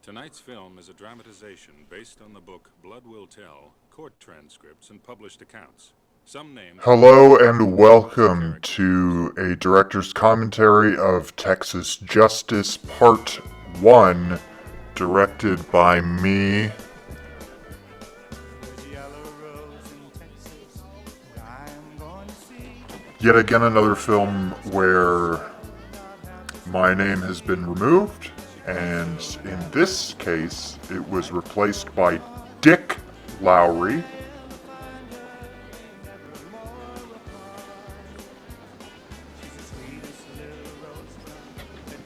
Tonight's film is a dramatization based on the book Blood Will Tell, court transcripts, and published accounts. Some names... Hello and welcome to a director's commentary of Texas Justice Part 1, directed by me. Yet again another film where my name has been removed, and in this case it was replaced by Dick Lowry.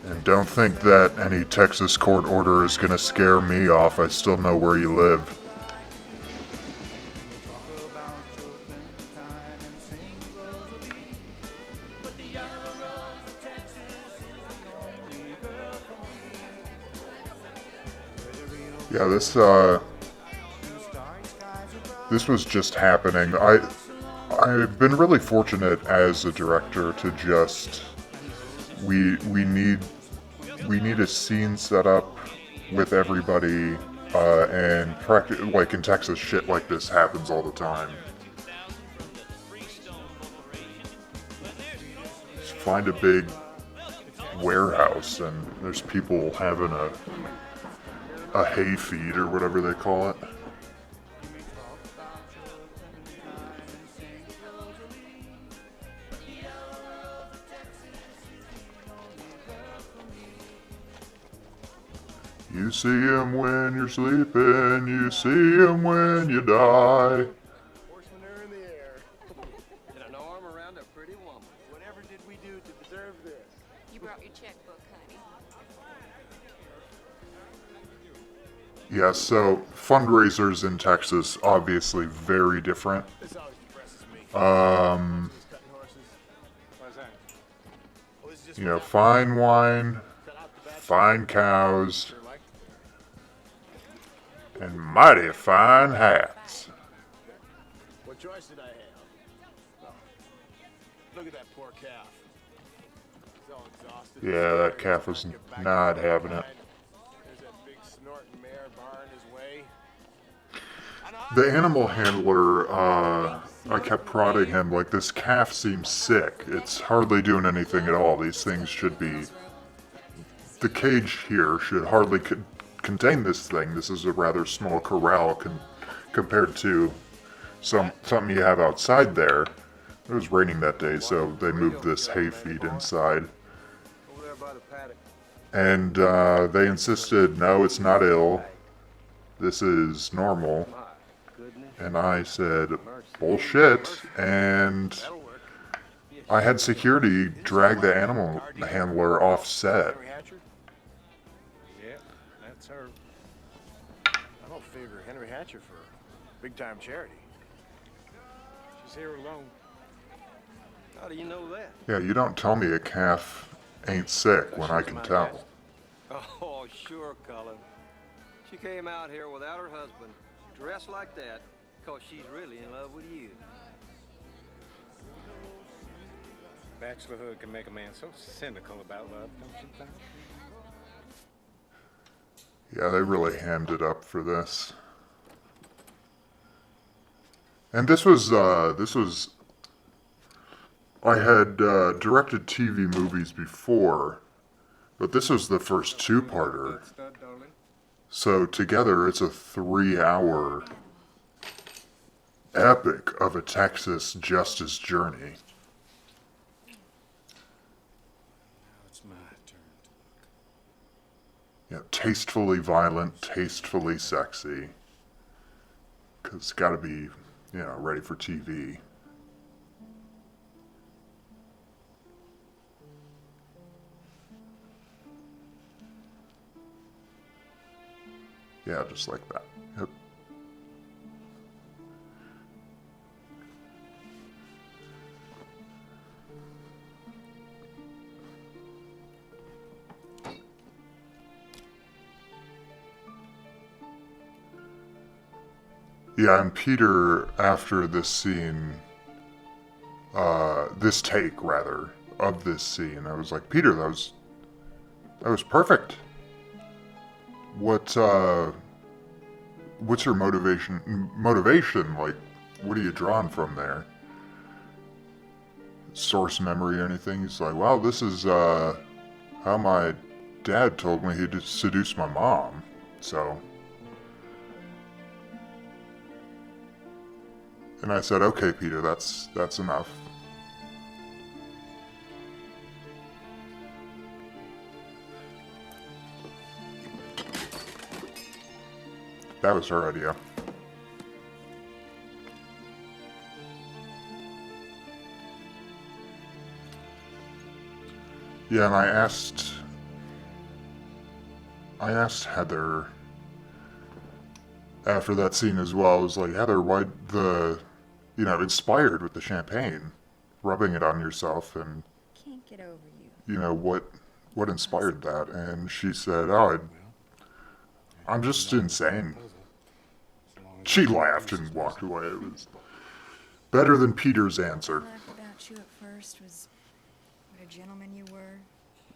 And don't think that any Texas court order is gonna scare me off. I still know where you live. Yeah, this was just happening. I've been really fortunate as a director to just we need a scene set up with everybody, and like in Texas, shit like this happens all the time. Just find a big warehouse and there's people having a hay feed or whatever they call it. You see him when you're sleeping, you see him when you die. Horsemen are in the air. And an arm around a pretty woman. Whatever did we do to deserve this? You brought your checkbook, honey. Yeah, so fundraisers in Texas, obviously very different. This always depresses me. Um, Cutting horses. Why's that? Well, it's just you know, fine wine, cut out the bad fine cows, sure like. and mighty fine hats. What choice did I have? Oh, look at that poor calf. He's all exhausted. Yeah, that calf was not having it. There's that big snorting mare barring his way. The animal handler, I kept prodding him, like, this calf seems sick. It's hardly doing anything at all. These things should be... The cage here should hardly contain this thing. This is a rather small corral compared to something you have outside there. It was raining that day, so they moved this hay feed inside. Over there by the paddock. And they insisted, no, it's not ill. This is normal. My goodness. And I said, bullshit, and That'll work. I had security drag the animal handler off set. Henry Hatcher? Yeah, that's her. I don't favor Henry Hatcher for big time charity. She's here alone. How do you know that? Yeah, you don't tell me a calf ain't sick when I can tell. Oh, sure, Cullen. She came out here without her husband, dressed like that, because she's really in love with you. Bachelorhood can make a man so cynical about love, don't you think? Yeah, they really hammed it up for this. And this was, I had directed TV movies before, but this was the first two-parter. Stud, darling. So together it's a 3-hour epic of a Texas justice journey. Now it's my turn to look. You know, tastefully violent, tastefully sexy. 'Cause it's gotta be, you know, ready for TV. Yeah, just like that. Yep. Yeah, and Peter, after this scene, this take, rather, of this scene, I was like, Peter, that was perfect. what's your motivation? Like, what are you drawing from there? Source memory or anything? He's like, well, this is how my dad told me he'd seduce my mom. So, and I said, okay, Peter, that's enough. That was her idea. Yeah, and I asked Heather after that scene as well. I was like, Heather, why inspired with the champagne, rubbing it on yourself, and Can't get over you. what inspired that? And she said, oh, I'm just insane. She laughed and walked away. It was better than Peter's answer. What I liked about you at first was what a gentleman you were,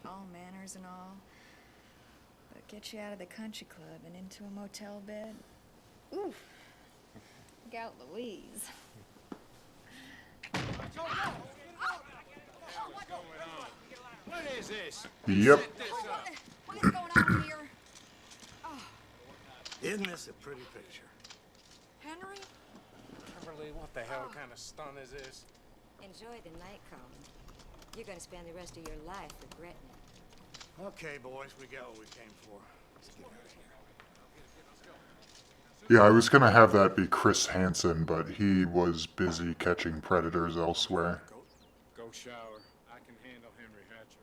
all manners and all. But get you out of the country club and into a motel bed. Oof. Gout Louise. What is this? Yep. What is going on here? Isn't this a pretty picture? Henry? Kimberly, what the hell kind of stunt is this? Enjoy the night, Colin. You're gonna spend the rest of your life regretting it. Okay, boys, we got what we came for. Let's get out of here. Yeah, I was gonna have that be Chris Hansen, but he was busy catching predators elsewhere. Go shower. I can handle Henry Hatcher.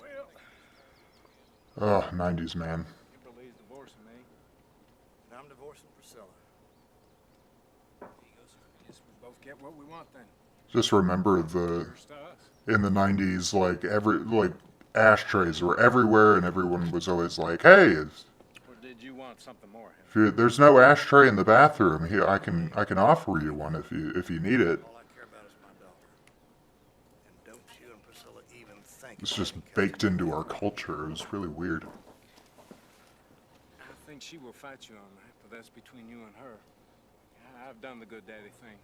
Well, Oh, 90s man. Kimberly's divorcing me. I'm divorcing Priscilla. Guess we both get what we want then. Just remember First to us. in the 90s, ashtrays were everywhere, and everyone was always like, "Hey, Or did you want something more, Henry? there's no ashtray in the bathroom. Here, I can offer you one if you need it." All I care about is my daughter. And don't you and Priscilla even think It's about just getting baked into our culture. It was really weird. I think she will fight you on that, but that's between you and her. I've done the good daddy thing.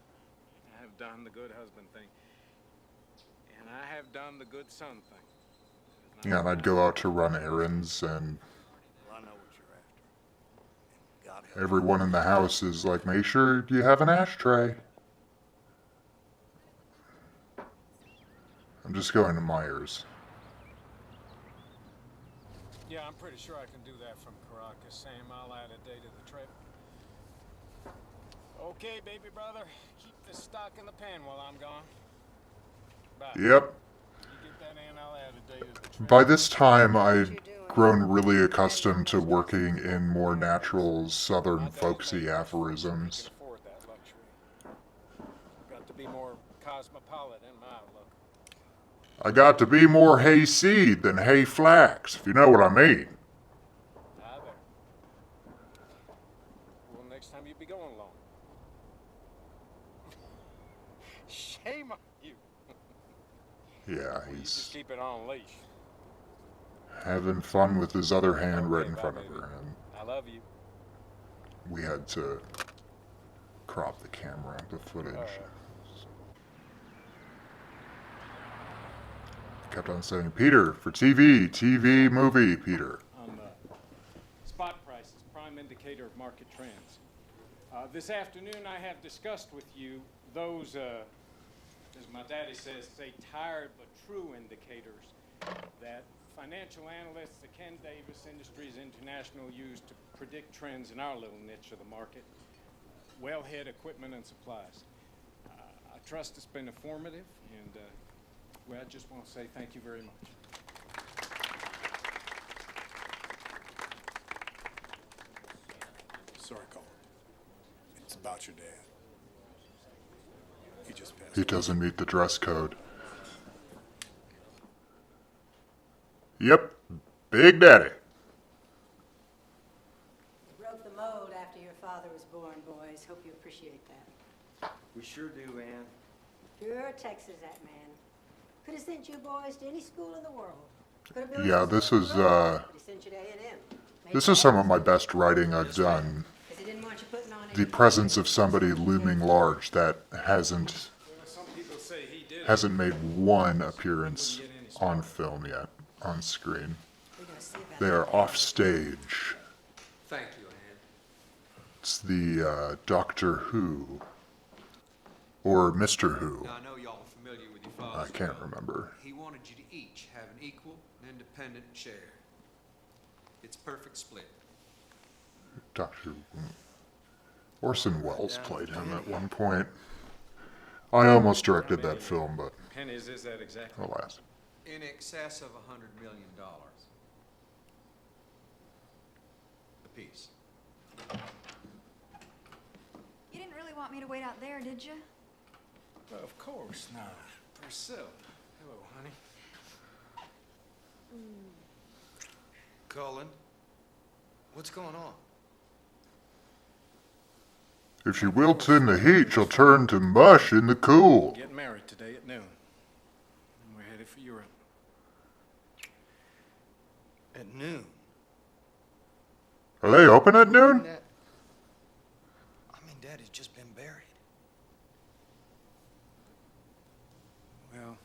I have done the good husband thing. And I have done the good son thing. Yeah, and I'd go out to run errands, and Well, I know what you're after. And God help everyone in the house is like, "Make sure you have an ashtray." I'm just going to Myers. Yeah, I'm pretty sure I can do that from Caracas. Sam, I'll add a day to the trip. Okay, baby brother. Keep this stock in the pan while I'm gone. Bye. Yep. You get that in, I'll add a day to the trip. By this time, I'd grown really accustomed to working in more natural, southern, folksy aphorisms. Can afford that luxury. Got to be more cosmopolitan in my outlook. I got to be more hayseed than hay flax, if you know what I mean. Hi there. Well, next time you be going alone. Shame on you. Yeah, You just he's keep it on leash. having fun with his other hand right in front of her, and I love you. we had to crop the camera, the footage. Kept on saying, "Peter, for TV movie, Peter." On spot prices, prime indicator of market trends. This afternoon, I have discussed with you those, as my daddy says, say tired but true indicators that financial analysts at Ken Davis Industries International use to predict trends in our little niche of the market: wellhead equipment and supplies. I trust it's been informative, and well, I just want to say thank you very much. Sorry, Colin. It's about your dad. He just passed. He doesn't meet the dress code. Yep, Big Daddy. You broke the mold after your father was born, boys. Hope you appreciate that. We sure do, Ann. Pure Texas, that man. Could have sent you boys to any school in the world. Could have built Yeah, you this some is, road. Could have sent you to A&M. this is some of my best writing I've done. 'Cause he didn't want you putting on The any presence of somebody looming large that hasn't Some people say he did. made one appearance on film yet, on screen. We're gonna see about They are off stage. Thank you, Ann. It's the Doctor Who. Or Mr. Who. Now, I know y'all are familiar with your I father's can't will. remember. He wanted you to each have an equal and independent share. It's perfect split. Doctor Orson Welles played him at one point. I almost directed that film, but Pennies is that exactly? alas. In excess of $100 million. Apiece. You didn't really want me to wait out there, did you? Well, of course not. Priscilla. Hello, honey. Cullen, what's going on? If she wilts in the heat, she'll turn to mush in the cool. Get married today at noon. And we're headed for Europe. At noon. Are they open at noon? I mean, Daddy's just been buried. Well,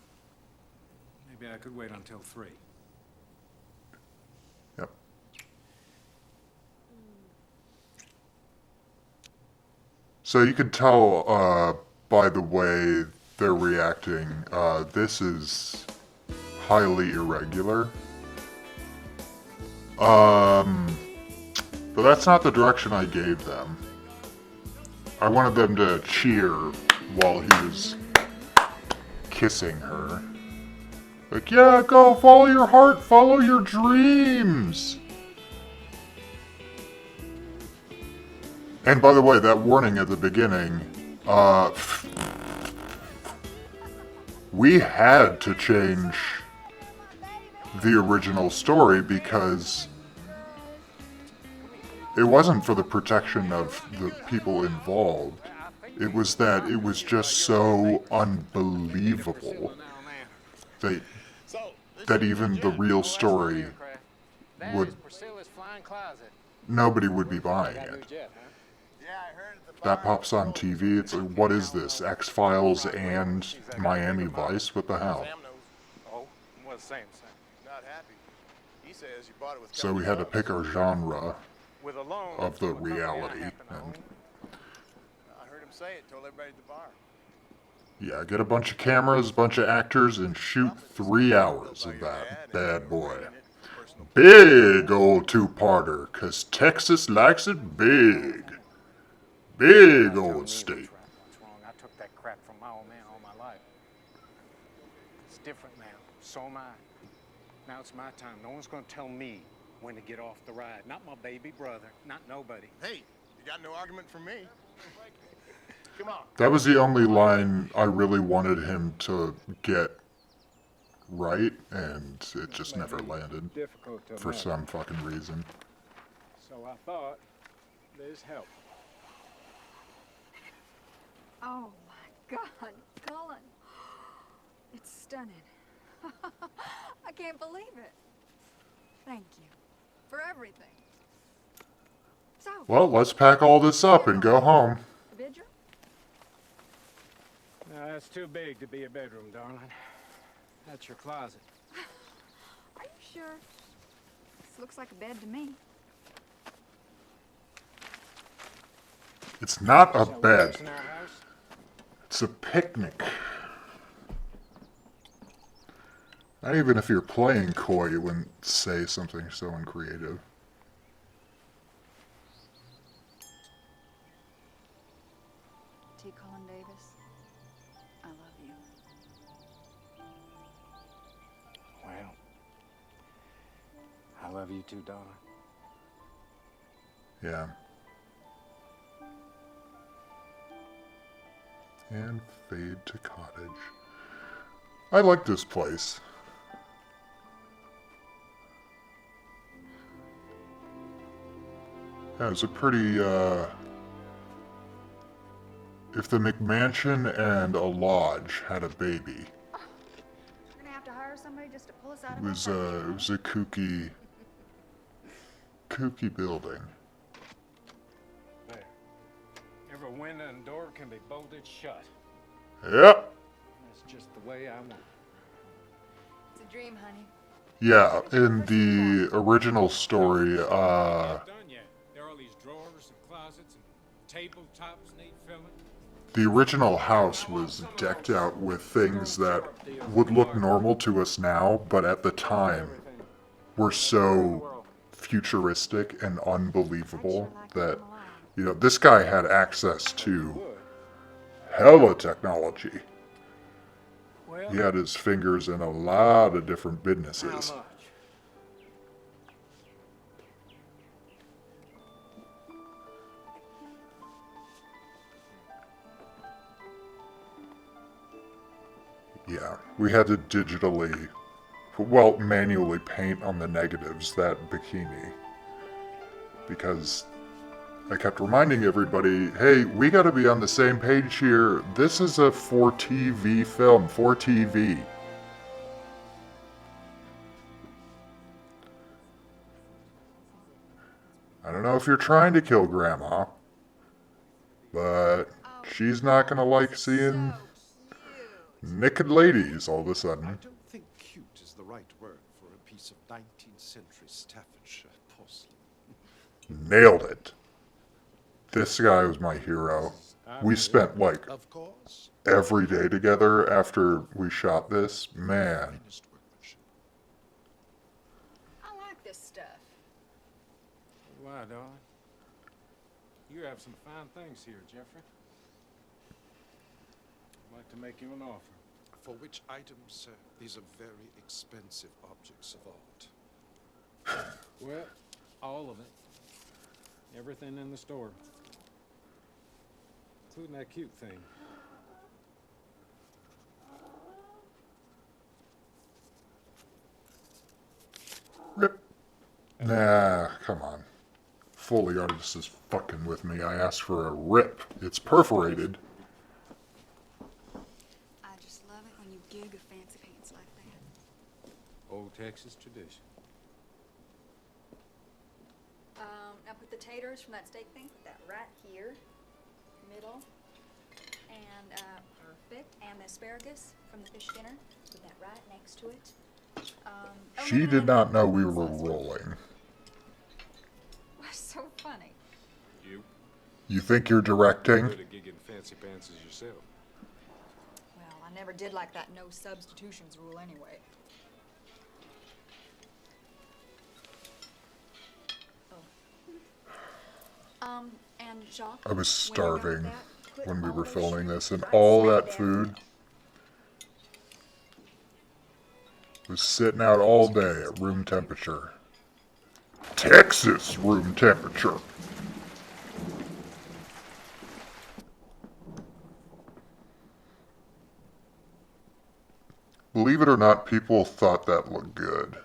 maybe I could wait until 3. Yep. So you can tell by the way they're reacting, this is highly irregular. But that's not the direction I gave them. I wanted them to cheer while he was kissing her. Like, yeah, go, follow your heart, follow your dreams. And by the way, that warning at the beginning, we had to change the original story because it wasn't for the protection of the people involved. It was that it was just so unbelievable that even the real story would, nobody would be buying it. That pops on TV, it's like, what is this, X-Files and Miami Vice? What the hell? Oh, well, same. Not happy. He says you bought it with So we had to pick our genre with a loan of the from a company I reality. happen to And own. I heard him say it, told everybody at the bar. yeah, get a bunch of cameras, a bunch of actors, and shoot 3 hours of that bad boy. Big old two-parter, 'cause Texas likes it big. Big old state. What's wrong? I took that crap from my old man all my life. It's different now. So am I. Now it's my time. No one's going to tell me when to get off the ride. Not my baby brother. Not nobody. Hey, you got no argument from me. Come on. That was the only line I really wanted him to get right, and it just never landed Difficult to for imagine. some fucking reason. So I thought, there's help. Oh my God, Cullen. It's stunning. I can't believe it. Thank you for everything. So, Well, let's pack all this up and go home. the bedroom? No, that's too big to be a bedroom, darling. That's your closet. Are you sure? This looks like a bed to me. It's not a Shall we bed. fix in our house? It's a picnic. Not even if you're playing coy, you wouldn't say something so uncreative. T. Cullen Davis, I love you. Well, I love you too, darling. Yeah. And fade to cottage. I like this place. Yeah, it's a pretty, if the McMansion and a lodge had a baby, just to pull us out It of was, our it was a kooky building. There. Every window and door can be bolted shut. Yep. That's just the way I want it. It's a dream, honey. Yeah, in the original story, Not done yet. There are all these drawers and closets and tabletops need filling. the original house was decked out with things that would look normal to us now, but at the time were so futuristic and unbelievable that, you know, this guy had access to hella technology. Well, He had his fingers in a lot of different how businesses. much? Yeah, we had to digitally, well, manually paint on the negatives that bikini. Because I kept reminding everybody, hey, we gotta be on the same page here. This is a 4TV film, 4TV. I don't know if you're trying to kill Grandma, but she's not gonna like seeing naked ladies all of a I sudden. don't think cute is the right word for a piece of 19th century Staffordshire porcelain. Nailed it. This guy was my hero. We spent like Of course, every day together after we shot this. Man, finest workmanship. I like this stuff. Why, darling? You have some fine things here, Jeffrey. I'd like to make you an offer. For which items, these are very expensive objects of art. Well, all of it. Everything in the store. Including that cute thing. rip. Nah, come on. Foley artist is fucking with me. I asked for a rip. It's perforated. I just love it when you gig a fancy pants like that. Old Texas tradition. Now put the taters from that steak thing, put that right here, middle, and perfect. And the asparagus from the fish dinner, put that right next to it. She did not know we were rolling. What's so funny? You think you're directing? Good at gigging fancy pants as yourself. Well, I never did like that no substitutions rule anyway. And Jacques, I was when you're done with starving that, put when we all were those filming shrimps this, and right all side that down. food was sitting out all day at room temperature. Texas room temperature. Believe it or not, people thought that looked good.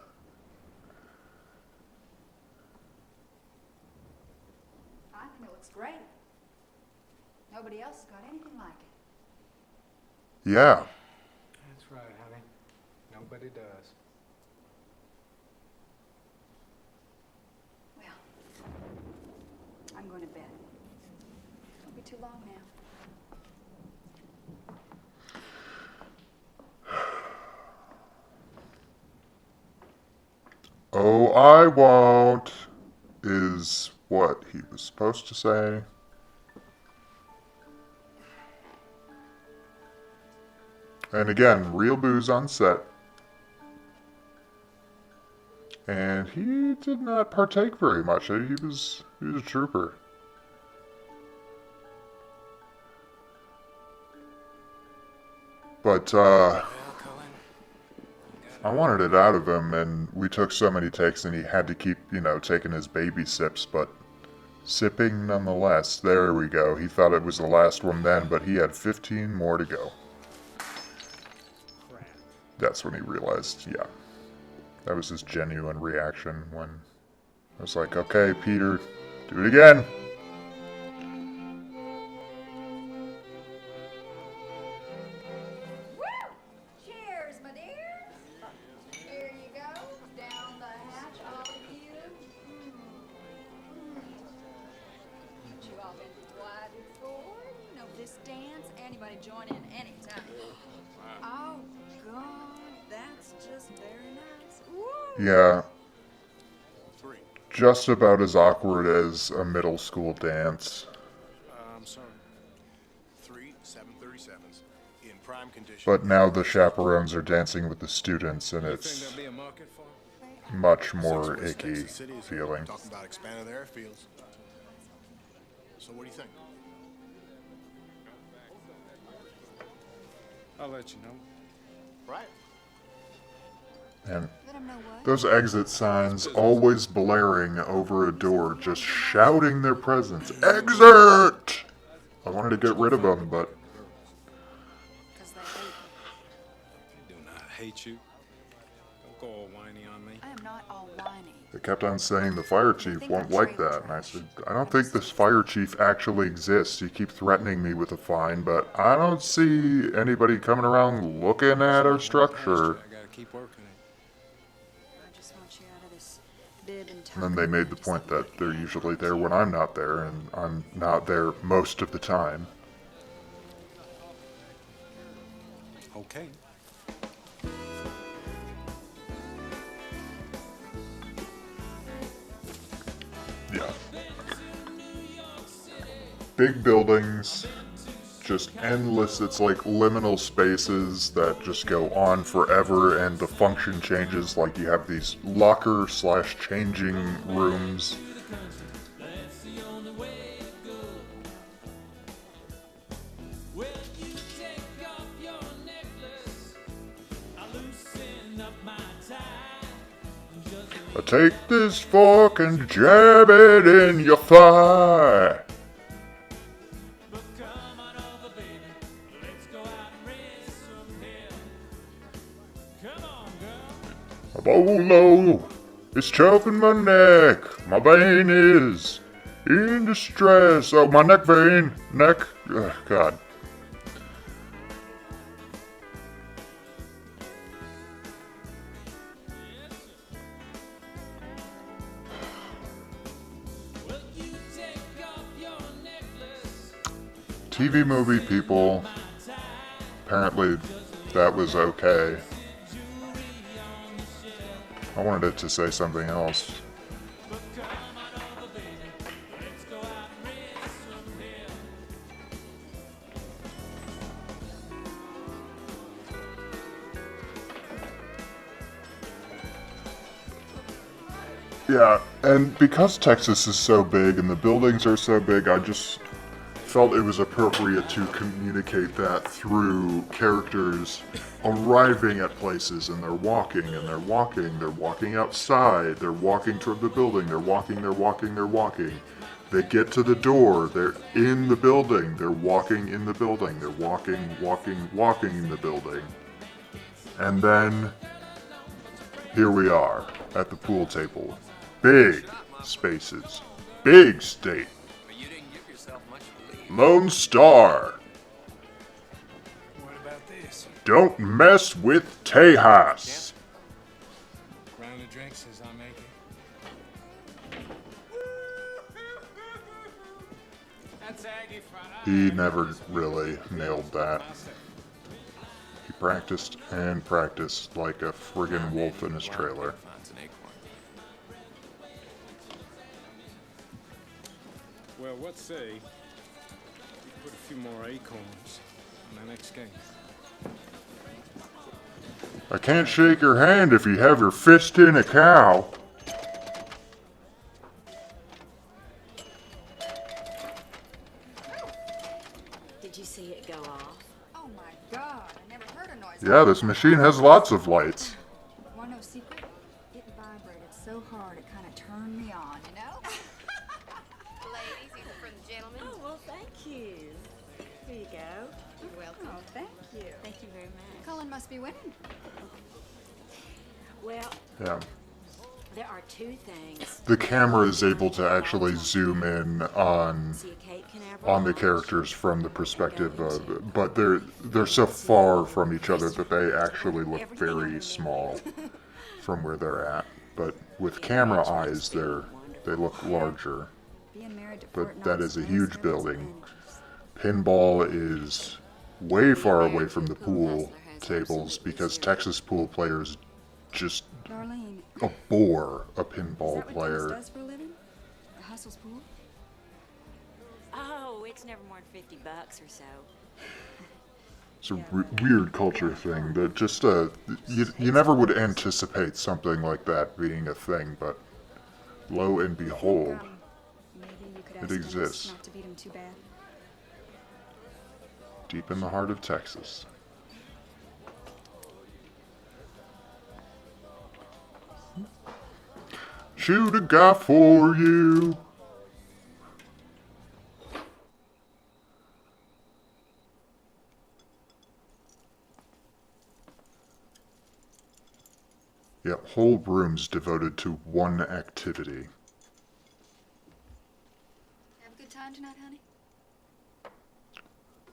I think it looks great. Nobody else has got anything like it. Yeah. That's right, honey. Nobody does. Well, I'm going to bed. Don't be too long now. Oh, I won't, is what he was supposed to say. And again, real booze on set. And he did not partake very much. He was a trooper. But, I wanted it out of him, and we took so many takes, and he had to keep, you know, taking his baby sips, but sipping nonetheless. There we go. He thought it was the last one then, but he had 15 more to go. Crap. That's when he realized, yeah. That was his genuine reaction when I was like, okay, Peter, do it again. Woo! Cheers, my dear. anybody join in anytime. Oh, God, that's just very nice. Woo! Yeah. Just about as awkward as a middle school dance. I'm sorry. 3 737s in prime condition. But now the chaperones are dancing with the students, and it's much more icky feeling. Talking about expanding their airfields. So what do you think? I'll let you know. Right. And those exit signs always blaring over a door, just shouting their presence. Exit! I wanted to get rid of them, but Do not hate you. Don't go all whiny on me. I am not all whiny. they kept on saying the fire chief won't like that. And I said, I don't think this fire chief actually exists. You keep threatening me with a fine, but I don't see anybody coming around looking at our structure. I gotta keep working it. I just want you out of this bib and And then they made the point that they're usually there when I'm not there, and I'm not there most of the time. Okay. Yeah. Big buildings, just endless, it's like liminal spaces that just go on forever, and the function changes, like you have these locker/changing rooms. I take this fork and jab it in your thigh. A bolo is choking my neck. My vein is in distress. Oh, my neck vein. Neck. Ugh, God. TV movie people. Apparently that was okay. I wanted it to say something else. Yeah, and because Texas is so big and the buildings are so big, I just felt it was appropriate to communicate that through characters arriving at places, and they're walking outside, they're walking toward the building, they're walking. They get to the door, they're in the building, they're walking in the building, they're walking in the building. And then, here we are, at the pool table. Big spaces, big state. Lone Star. What about this? Don't mess with Tejas. Round of drinks as I make it. That's Aggie Friday. He never really nailed that. He practiced and practiced like a friggin' wolf in his trailer. Well, what say we put a few more acorns on the next game? I can't shake your hand if you have your fist in a cow. Did you see it go off? Oh my God, I never heard a noise. Yeah, this machine has lots of lights. Want to know a secret? It vibrated so hard it kind of turned me on, you know? Ladies, these are for the gentlemen. Oh, well, thank you. Here you go. You're welcome. Oh, thank you. Thank you very much. Cullen must be winning. Well, Yeah. there are two things. The camera is able to actually zoom in on See a cake canaveral? the characters from the perspective of, but they're so far from each other that they actually look very small from where they're at. But with camera eyes, they look larger. Being married to But that is a huge building. Pinball is way far away from the pool tables because Texas pool players just Darlene, abhor a is pinball that what Dennis player. does for a living? The Hustles pool? Oh, it's never more than $50 or so. It's a weird culture thing that just you never would anticipate something like that being a thing, but lo and behold, Maybe you could it ask Dennis exists. not to beat him too bad. Deep in the heart of Texas. Shoot a guy for you. Yeah, whole rooms devoted to one activity. Have a good time tonight, honey?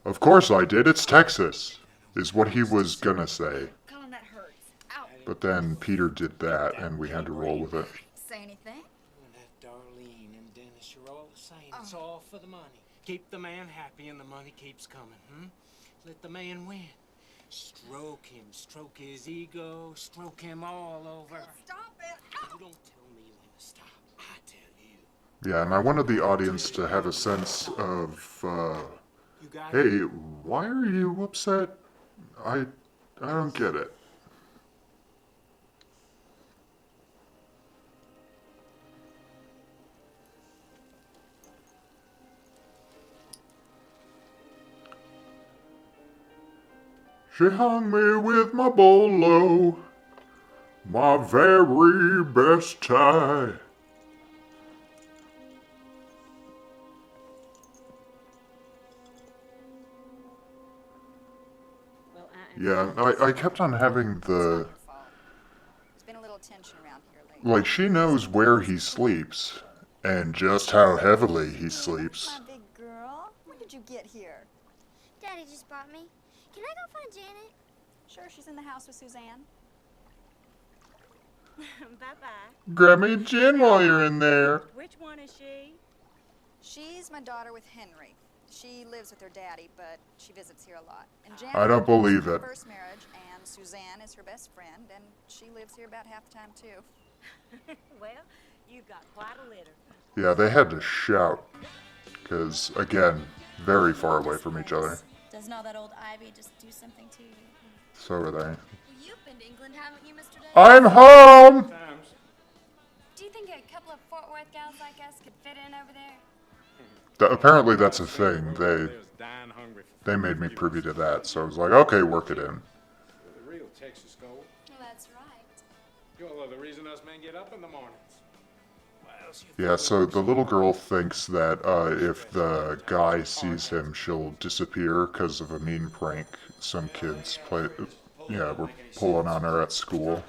Of course I did, it's Texas, is what he was gonna say. Colin, that hurts. Ow. But then Peter did that, and we had to roll with it. Say anything? And that Darlene and Dennis, you're all the same. It's all for the money. Keep the man happy and the money keeps coming, Let the man win. Stroke him, stroke his ego, stroke him all over. Stop it! You don't tell me when to stop, I tell you. Yeah, and I wanted the audience to have a sense of, You got hey, it? why are you upset? I don't get it. She hung me with my bolo, my very best tie. Yeah, I kept on having the... There's been a little tension around here lately. Like, she knows where he sleeps, and just how heavily he sleeps. My big girl, when did you get here? Daddy just brought me. Can I go find Janet? Sure, she's in the house with Suzanne. Bye-bye. Grab me a gin while you're in there. Which one is she? She's my daughter with Henry. She lives with her daddy, but she visits here a lot. And Janet I don't believe is her it. first marriage, and Suzanne is her best friend, and she lives here about half the time too. Well, you got quite a litter. Yeah, they had to shout. Because, again, very far away from each other. Doesn't all that old ivy just do something to you? So are they. Well, you've been to England, haven't you, Mr. Davis? I'm home! Do you think a couple of Fort Worth gals like us could fit in over there? Apparently that's a thing. They made me privy to that, so I was like, okay, work it in. The real Texas gold. Well, that's right. You're the reason us men get up in the mornings. Yeah, so the little girl thinks that if the guy sees him, she'll disappear because of a mean prank some kids were pulling on her at school.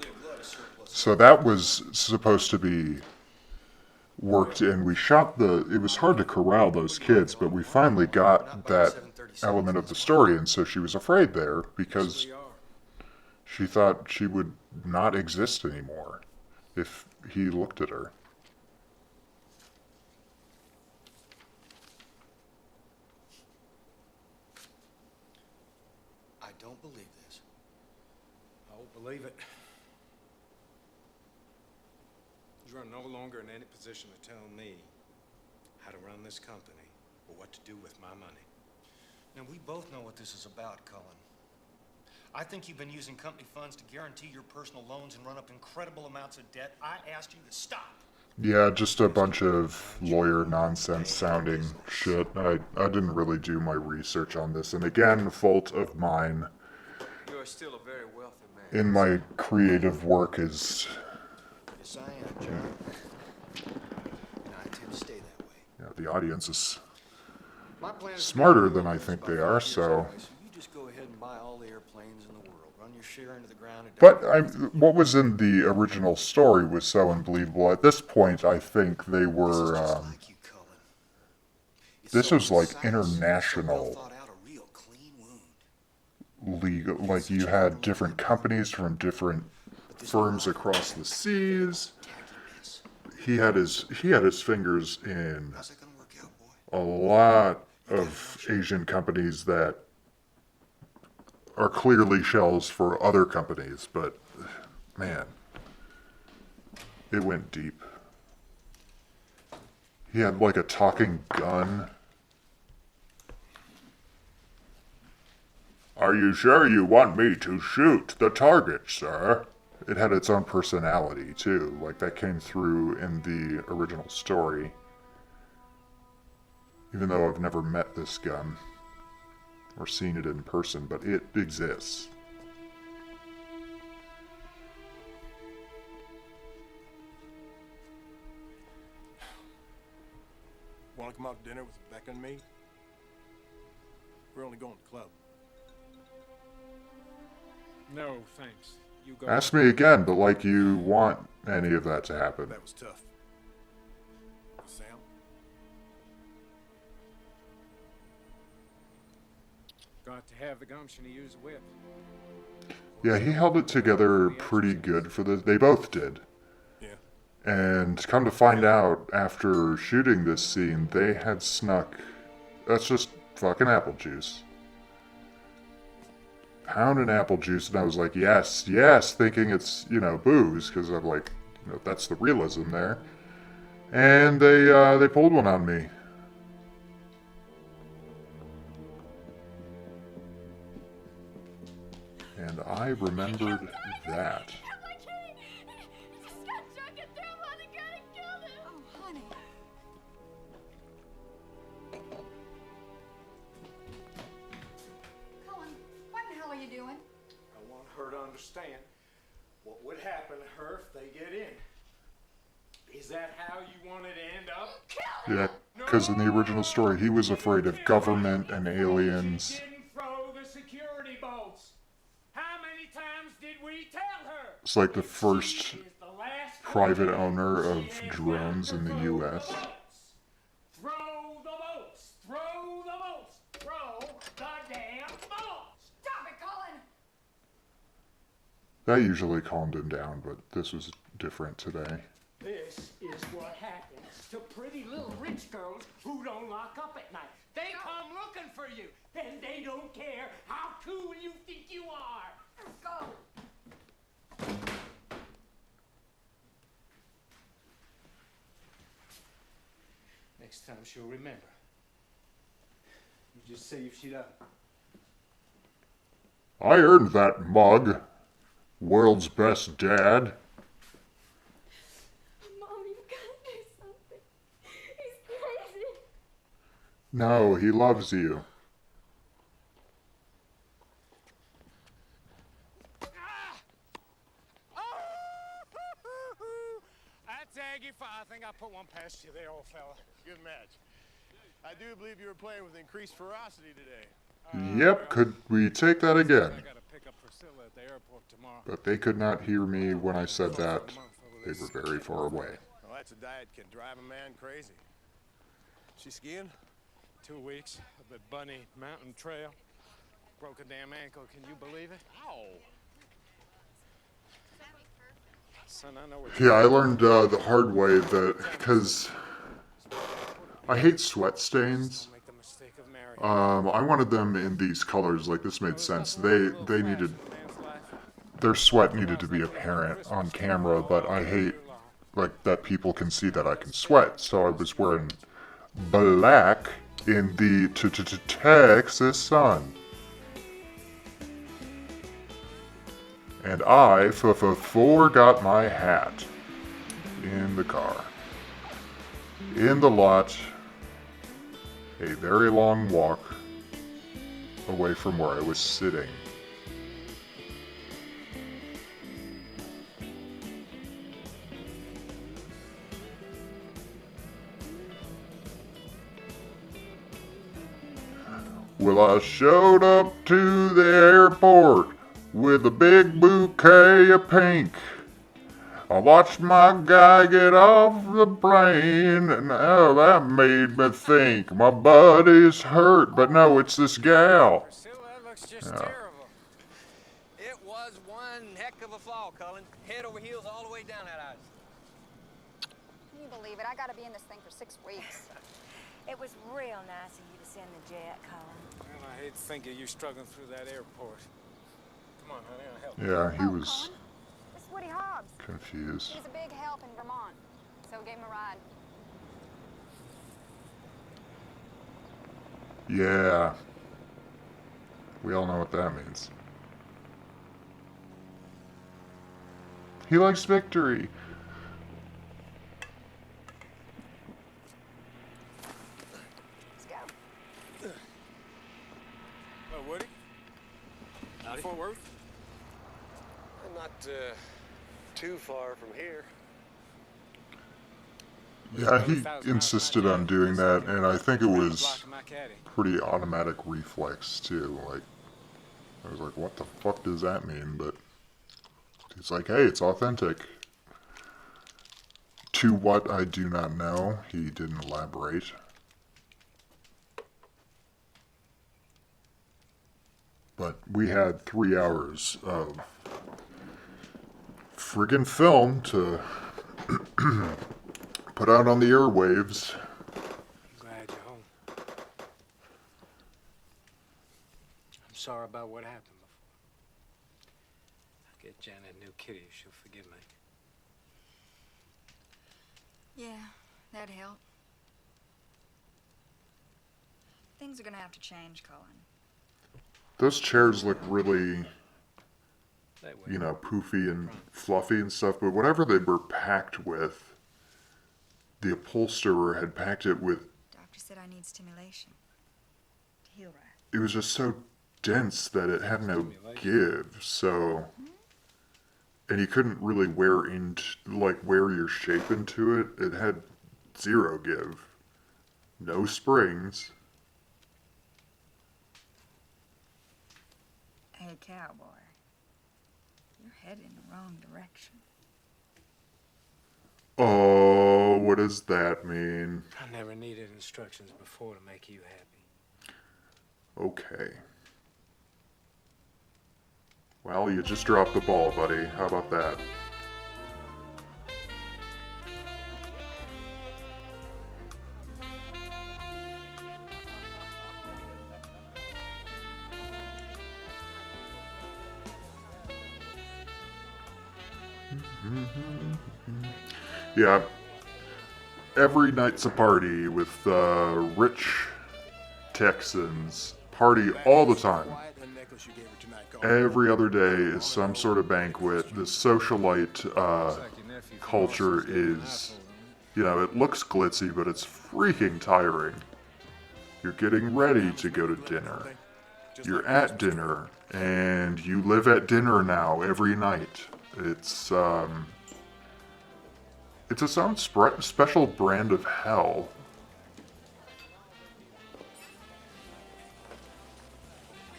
So that was supposed to be worked in. We shot it was hard to corral those kids, but we finally got that element of the story, and so she was afraid there because she thought she would not exist anymore if he looked at her. I don't believe this. I don't believe it. You are no longer in any position to tell me how to run this company or what to do with my money. Now, we both know what this is about, Cullen. I think you've been using company funds to guarantee your personal loans and run up incredible amounts of debt. I asked you to stop. Yeah, just a bunch of lawyer nonsense sounding shit. I didn't really do my research on this, and again, fault of mine. You are still a very wealthy man. In my creative work is... Yes, I am, John. And I intend to stay that way. Yeah, the audience is My plan is smarter than I think they are, so... So you just go ahead and buy all the airplanes in the world. Run your share into the ground. And But what was in the original story was so unbelievable. At this point, I think they were... this was like international legal. Like, you had different companies from different firms across the seas. He had his fingers in a lot of Asian companies that are clearly shells for other companies, but man, it went deep. He had like a talking gun. Are you sure you want me to shoot the target, sir? It had its own personality, too. Like, that came through in the original story. Even though I've never met this gun or seen it in person, but it exists. Want to come out to dinner with Becca and me? We're only going to the club. No, thanks. You go. Ask me again, but like you want any of that to happen. That was tough. Sam? Got to have the gumption to use a whip. Yeah, he held it together pretty good for this. They both did. Yeah. And come to find out, after shooting this scene, they had snuck... That's just fucking apple juice. Pounding apple juice, and I was like, yes, yes, thinking it's, you know, booze, because I'm like, you know, that's the realism there. And they pulled one on me. And I remembered that. Understand what would happen to her if they get in. Is that how you wanted to end up? Yeah, because in the original story, he was afraid of government and aliens. Didn't throw the security bolts. How many times did we tell her? It's like the first private owner of drones in the U.S. Throw the bolts. Throw the bolts. Throw the damn bolts. Stop it, Colin! That usually calmed him down, but this was different today. This is what happens to pretty little rich girls who don't lock up at night. They come looking for you, then they don't care how cool you think you are. Go! Next time she'll remember. You just see if she doesn't. I earned that mug. World's best dad. Mom, you've got to do something. He's crazy. No, he loves you. That's Aggie. I think I put one past you there, old fella. Good match. I do believe you were playing with increased ferocity today. Yep, could we take that again? I gotta pick up Priscilla at the airport tomorrow. But they could not hear me when I said that. They were very far away. Well, that's a diet can drive a man crazy. She skiing? 2 weeks of the Bunny Mountain Trail. Broke a damn ankle, can you believe it? Ow! Son, I know what Yeah, I learned the hard way that, because I hate sweat stains. I wanted them in these colors, like this made sense. They needed, their sweat needed to be apparent on camera, but I hate, like, that people can see that I can sweat. So I was wearing black in the Texas sun. And I forgot my hat in the car. In the lot, a very long walk away from where I was sitting. Well, I showed up to the airport with a big bouquet of pink. I watched my guy get off the plane, and oh, that made me think. My buddy's hurt, but no, it's this gal. Priscilla, that looks just terrible. It was one heck of a fall, Cullen. Head over heels all the way down that ice. Can you believe it? I gotta be in this thing for 6 weeks. It was real nice of you to send the jet, Colin. Well, I hate to think of you struggling through that airport. Come on, honey, I'll help. Yeah, he was This is Woody Hobbs. confused. He's a big help in Vermont, so we gave him a ride. Yeah. We all know what that means. He likes victory. Let's go. Hello, Woody. Howdy. Fort Worth? Not too far from here. Yeah, he insisted on doing that, and I think it was pretty automatic reflex too. Like, I was like, what the fuck does that mean? But he's like, hey, it's authentic. To what I do not know, he didn't elaborate. But we had 3 hours of friggin' film to put out on the airwaves. Glad you're home. I'm sorry about what happened before. I'll get Janet a new kitty if she'll forgive me. Yeah, that'd help. Things are gonna have to change, Colin. Those chairs look really, you know, poofy and fluffy and stuff, but whatever they were packed with, the upholsterer had packed it with, Doctor said I need stimulation to heal right. it was just so dense that it had no give, so, and you couldn't really wear your shape into it. It had zero give. No springs. Hey, cowboy. You're heading in the wrong direction. Oh, what does that mean? I never needed instructions before to make you happy. Okay. Well, you just dropped the ball, buddy. How about that? Yeah. Every night's a party with rich Texans. Party all the time. Every other day is some sort of banquet. The socialite culture is, you know, it looks glitzy, but it's freaking tiring. You're getting ready to go to dinner. You're at dinner, and you live at dinner now every night. It's its own special brand of hell.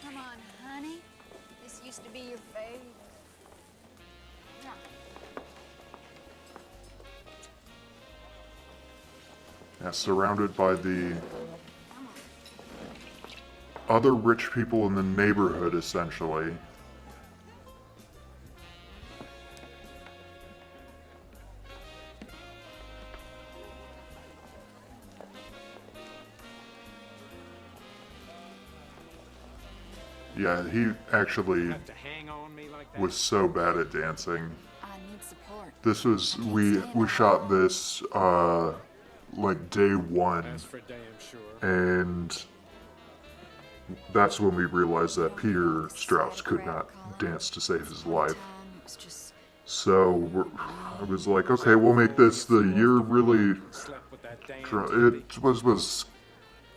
Come on, honey. This used to be your favorite. Yeah, surrounded by the other rich people in the neighborhood, essentially. Yeah, he actually was so bad at dancing. I need support. This was, we shot this, like day one. That's for damn sure. And that's when we realized that Peter Strauss could not dance to save his life. So I was like, okay, we'll make this the year really. It was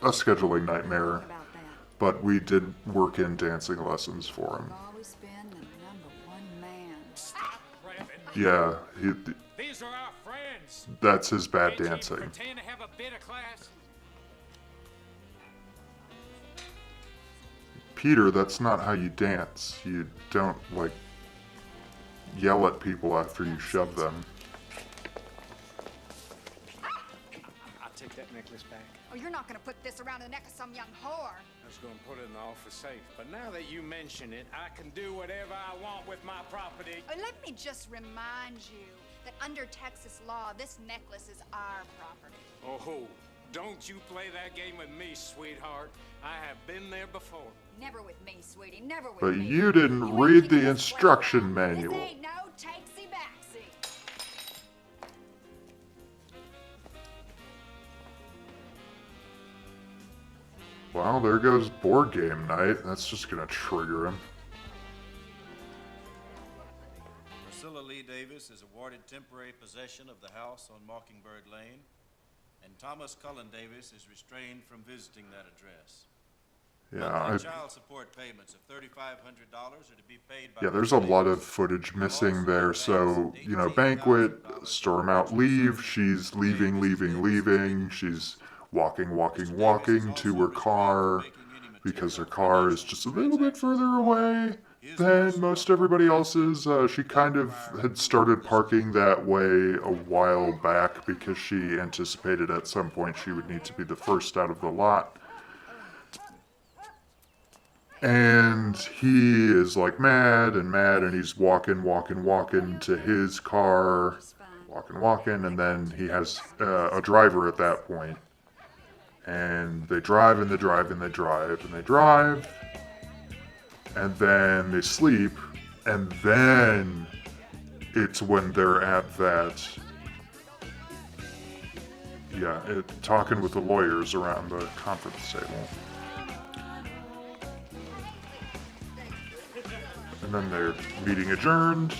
a scheduling nightmare, but we did work in dancing lessons for him. Yeah, These are our friends. that's his bad dancing. Pretend to have a bit of class. Peter, that's not how you dance. You don't, like, yell at people after you shove them. I'll take that necklace back. Oh, you're not gonna put this around the neck of some young whore. I was going to put it in the office safe, but now that you mention it, I can do whatever I want with my property. Let me just remind you that under Texas law, this necklace is our property. Oh, Don't you play that game with me, sweetheart. I have been there before. Never with me, sweetie. Never with But me. you didn't read the instruction manual. This ain't no takesy backsy. Well, there goes board game night. That's just gonna trigger him. Priscilla Lee Davis is awarded temporary possession of the house on Mockingbird Lane, and Thomas Cullen Davis is restrained from visiting that address. Yeah, Child support payments of $3,500 are to be paid by... yeah, there's a lot of footage missing there. So, you know, banquet, storm out, leave. She's leaving. She's walking to her car because her car is just a little bit further away than most everybody else's. She kind of had started parking that way a while back because she anticipated at some point she would need to be the first out of the lot. And he is like mad, and he's walking to his car, walking, and then he has a driver at that point. And they drive, and then they sleep, and then it's when they're at that, talking with the lawyers around the conference table. And then their meeting adjourned.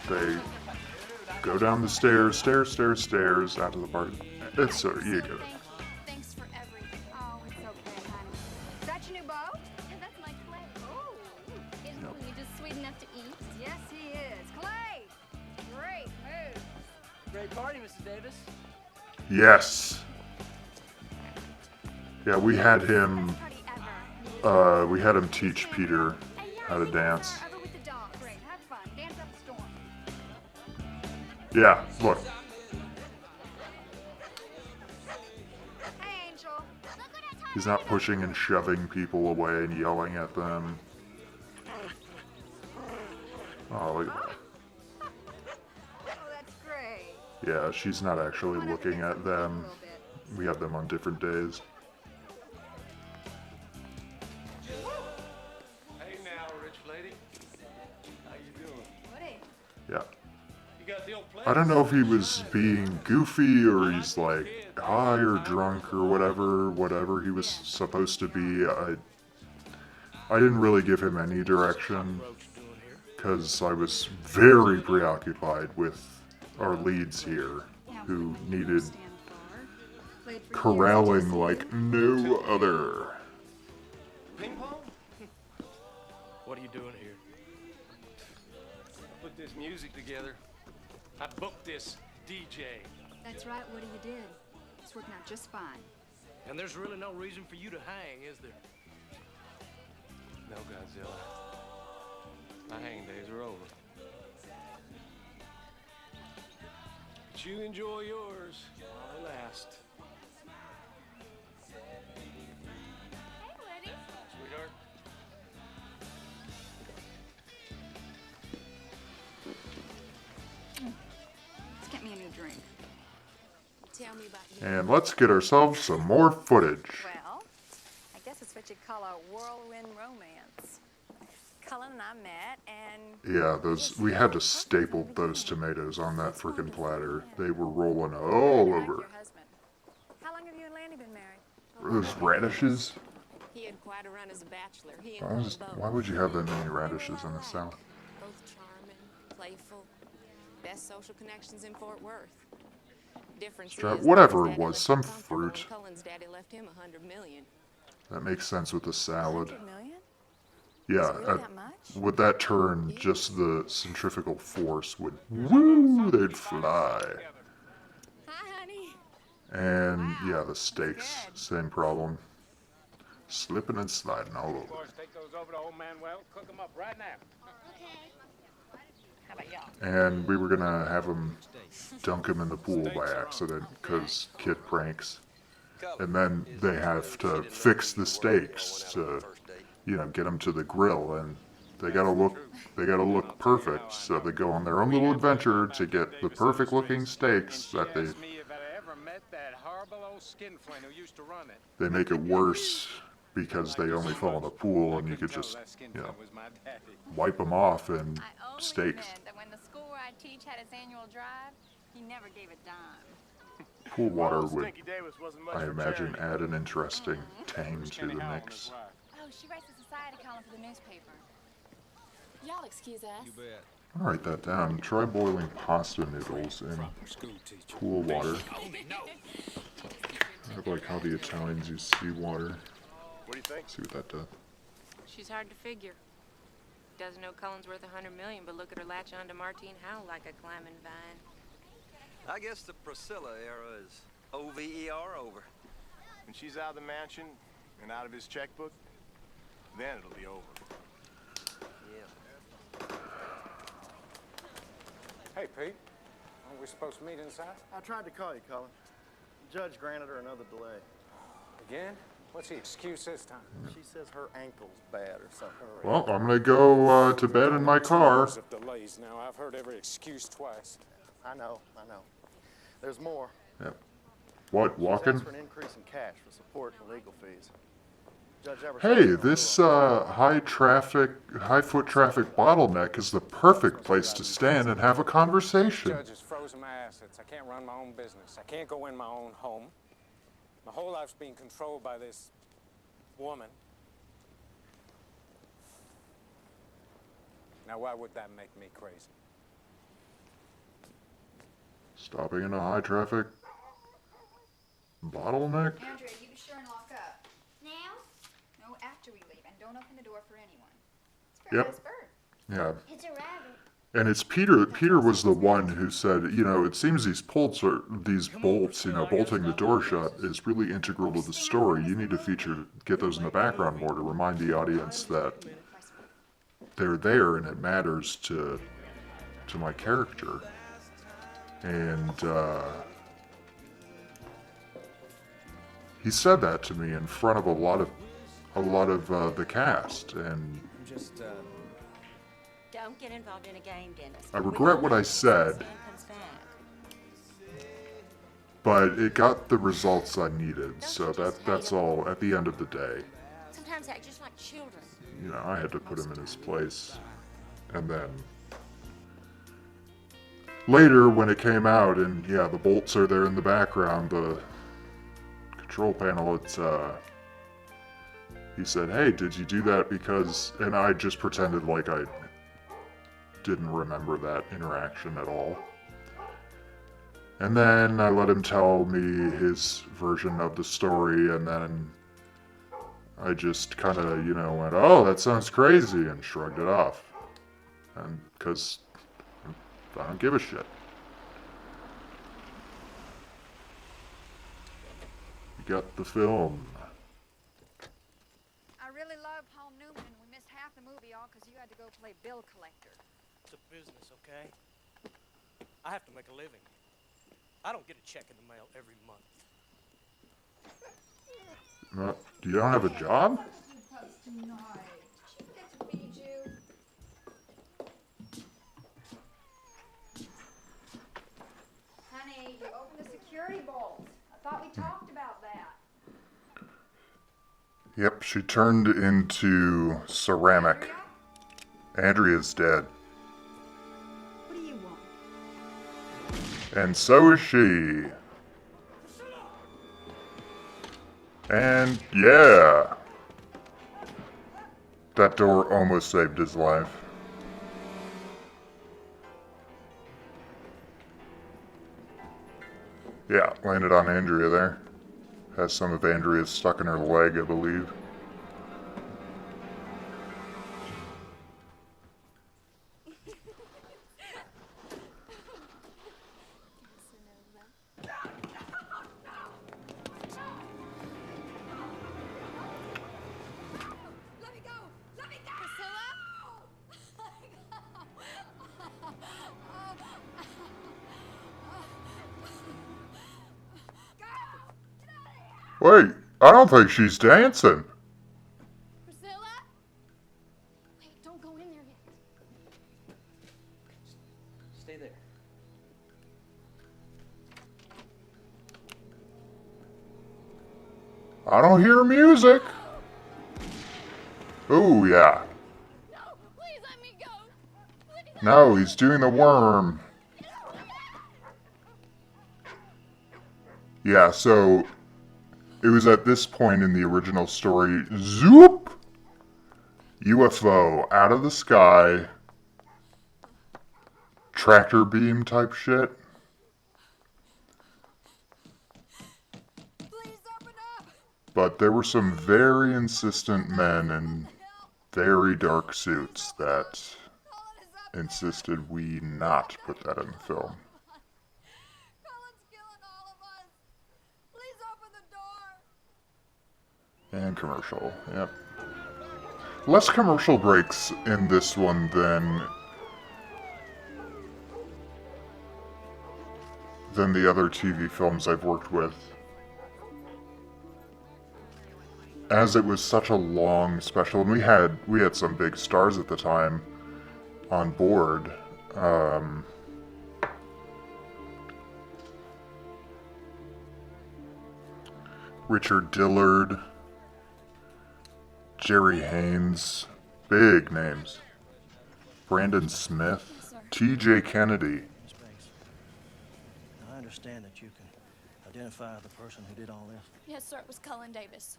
They go down the stairs, out of the bar. It's so, you get it. Thanks for everything. Oh, it's okay, honey. Is that your new beau? Yeah, that's my Clay. Oh, isn't he just sweet enough to eat? Yes, he is. Clay! Great move. Great party, Mrs. Davis. Yes. Yeah, we had him teach Peter how to dance. Over with the dogs. Great, have fun. Dance up a storm. Yeah, look. Hey, Angel. He's not pushing and shoving people away and yelling at them. Oh, look at that. Oh, that's great. Yeah, she's not actually looking at them. We have them on different days. Hey now, rich lady. How you doing? Woody. Yeah. You got the old place? I don't know if he was being goofy or he's like high or drunk or whatever he was supposed to be. I didn't really give him any direction because I was very preoccupied with our leads here who needed corralling like no other. Ping pong? What are you doing here? I put this music together. I booked this DJ. That's right, Woody, you did. It's working out just fine. And there's really no reason for you to hang, is there? No, Godzilla. My hang days are over. But you enjoy yours while they last. Hey, Woody. Sweetheart. Let's get me a new drink. Tell me about you. And let's get ourselves some more footage. Well, I guess it's what you'd call a whirlwind romance. Cullen and I met, and... Yeah, we had to staple those tomatoes on that frickin' platter. They were rolling all over. How long have you and Lanny been married? Those radishes? He had quite a run as a bachelor. He Why would you have that many radishes in the South? both charming, playful, best social connections in Fort Worth. Difference is Whatever Daddy it was, left some him comfortable and fruit. Cullen's daddy left him $100 million. That makes sense with the salad. 100 million? Yeah, Is it really that much? with that turn, just the centrifugal force would, woo, they'd fly. Hi, honey. And yeah, the steaks, same problem. Slipping and sliding all over. Boys, take those over to old Manuel. Cook them up right now. How about y'all? And we were gonna have him dunk him in the pool by accident, because kid pranks. And then they have to fix the steaks to, get them to the grill, and they gotta look perfect. So they go on their own little adventure to get the perfect looking steaks that they horrible old skinflint who used to run it. they make it worse because they only fall in the pool, and you could just, you know, Was my daddy. wipe them off and I only steaks. meant that when the school where I teach had its annual drive, he never gave a dime. Pool water would, Stinky Davis wasn't much I for imagine, charity. add an interesting tang to the mix. Oh, she writes a society column for the newspaper. Y'all excuse us. You bet. I'll write that down. Try boiling pasta noodles in pool water. I like how the Italians use seawater. What do you think? See what that does. She's hard to figure. Doesn't know Cullen's worth $100 million, but look at her latch onto Martine Howell like a climbing vine. I guess the Priscilla era is OVER over. When she's out of the mansion and out of his checkbook, then it'll be over. Yeah. Hey, Pete. Aren't we supposed to meet inside? I tried to call you, Cullen. The judge granted her another delay. Again? What's the excuse this time? She says her ankle's bad or something. Well, I'm gonna go to bed in my car. Of delays now. I've heard every excuse twice. I know. There's more. Yep. What, She's walking? asked for an increase in cash for support and legal fees. Judge Hey, this high foot traffic bottleneck is the perfect place to stand and have a conversation. Judge has frozen my assets. I can't run my own business. I can't go in my own home. My whole life's being controlled by this woman. Now, why would that make me crazy? Stopping in a high traffic bottleneck? Andrea, you be sure and lock up. Now? No, after we leave, and don't open the door for anyone. It's a very nice bird. Yeah. It's a rabbit. And it's Peter. Peter was the one who said, you know, it seems these bolts, you know, bolting the door shut is really integral to the story. You need to get those in the background more to remind the audience that they're there and it matters to my character. And he said that to me in front of a lot of the cast, and Just, Don't get involved in a game, Dennis. I regret what I said, but it got the results I needed, so that's all at the end of the day. Sometimes act just like children. You know, I had to put him in his place. And then later when it came out, and yeah, the bolts are there in the background, the control panel, he said, hey, did you do that because, and I just pretended like I didn't remember that interaction at all. And then I let him tell me his version of the story, and then I just kind of, you know, went, oh, that sounds crazy, and shrugged it off. And because I don't give a shit. You got the film. I really love Paul Newman, and we missed half the movie all because you had to go play bill collector. It's a business, okay? I have to make a living. I don't get a check in the mail every month. You don't have a job? Honey, you opened the security bolts. I thought we talked about that. Yep, she turned into ceramic. Andrea's dead. What do you want? And so is she. And yeah. That door almost saved his life. Yeah, landed on Andrea there. Has some of Andrea's stuck in her leg, I believe. Wait, I don't think she's dancing. Priscilla? Wait, don't go in there yet. Stay there. I don't hear music. Oh, yeah. No, he's doing the worm. Yeah, so it was at this point in the original story, zoop! UFO out of the sky, tractor beam type shit. But there were some very insistent men in very dark suits that insisted we not put that in the film. And commercial, yep. Less commercial breaks in this one than the other TV films I've worked with. As it was such a long special, and we had some big stars at the time on board. Richard Dillard, Jerry Haynes, big names. Brandon Smith, T.J. Kennedy. I understand that you can identify the person who did all this. Yes, sir, it was Cullen Davis.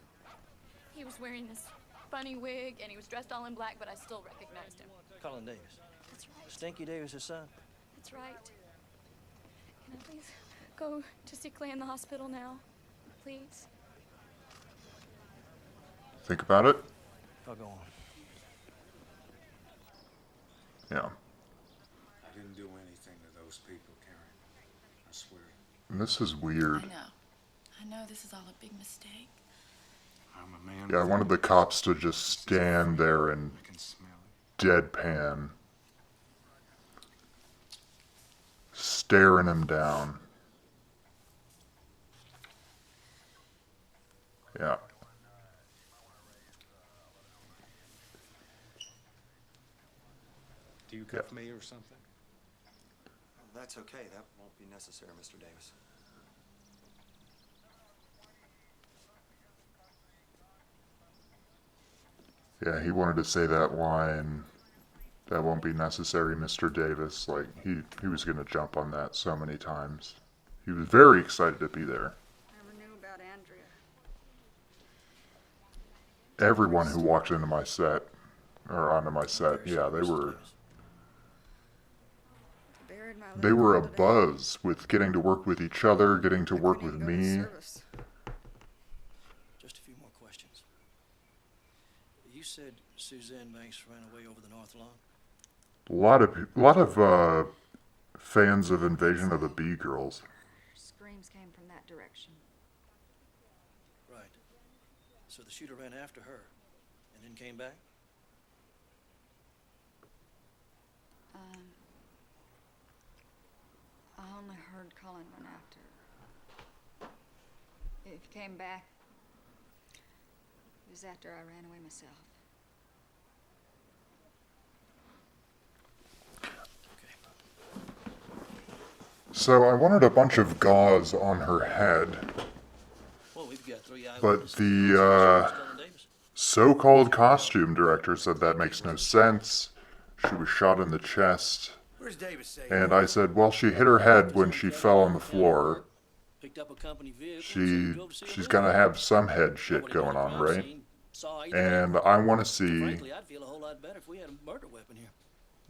He was wearing this funny wig, and he was dressed all in black, but I still recognized him. Cullen Davis. That's right. Stinky Davis' son. That's right. Can I please go to see Clay in the hospital now? Please? Think about it. I'll go on. Yeah. I didn't do anything to those people, Karen. I swear. And this is weird. I know this is all a big mistake. I'm a man. Yeah, I wanted the cops to just stand there and deadpan, staring him down. Yeah. Do you cuff me or something? That's okay. That won't be necessary, Mr. Davis. Yeah, he wanted to say that line. That won't be necessary, Mr. Davis. Like, he was going to jump on that so many times. He was very excited to be there. Never knew about Andrea. Everyone who walked into my set, or onto my set, yeah, they were a buzz with getting to work with each other, getting to work with me. Just a few more questions. You said Suzanne Banks ran away over the North Lawn? A lot of fans of Invasion of the Bee Girls. Screams came from that direction. Right. So the shooter ran after her and then came back? I only heard Cullen run after her. If he came back, it was after I ran away myself. So I wanted a bunch of gauze on her head, Well, we've got 3 but the so-called costume director said that makes no sense. She was shot in the chest. Where's Davis say? And I said, well, she hit her head when she fell on the floor. Picked up a company vehicle. She's gonna have some head shit going on, right? And I want to see, Frankly, I'd feel a whole lot better if we had a murder weapon here.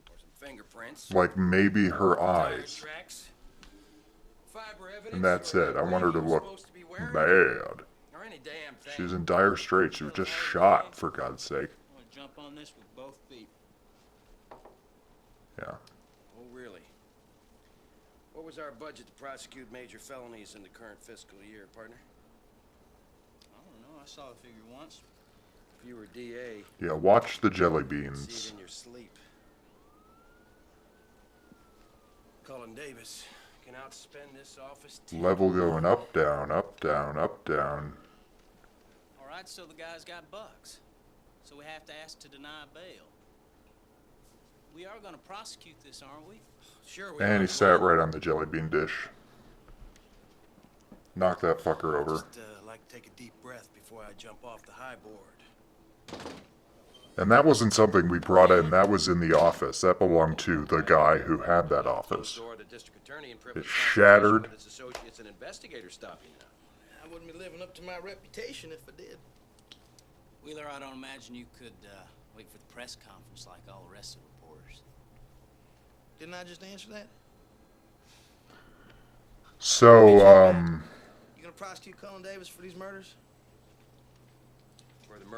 Or some fingerprints. like, maybe her eyes. Tracks. And that's it. I want her to look bad. Or any damn thing. She's in dire straits. She was just shot, for God's sake. I'm gonna jump on this with both feet. Yeah. Oh, really? What was our budget to prosecute major felonies in the current fiscal year, partner? I don't know. I saw a figure once. If you were DA, Yeah, watch the jelly see beans. it in your sleep. Cullen Davis can outspend this office. Level going up, down, up, down, up, down. All right, so the guy's got bucks. So we have to ask to deny bail. We are going to prosecute this, aren't we? Sure we And he sat right on the jelly bean dish. Knock that fucker over. Like take a deep breath before I jump off the high board. And that wasn't something we brought in. That was in the office. That belonged to the guy who had that office. Door the district attorney and It privileged shattered. consultation with his associates and investigators stop you now. I wouldn't be living up to my reputation if I did. Wheeler, I don't imagine you could wait for the press conference like all the rest of the reporters. Didn't I just answer that? So, You gonna prosecute Cullen Davis for these murders?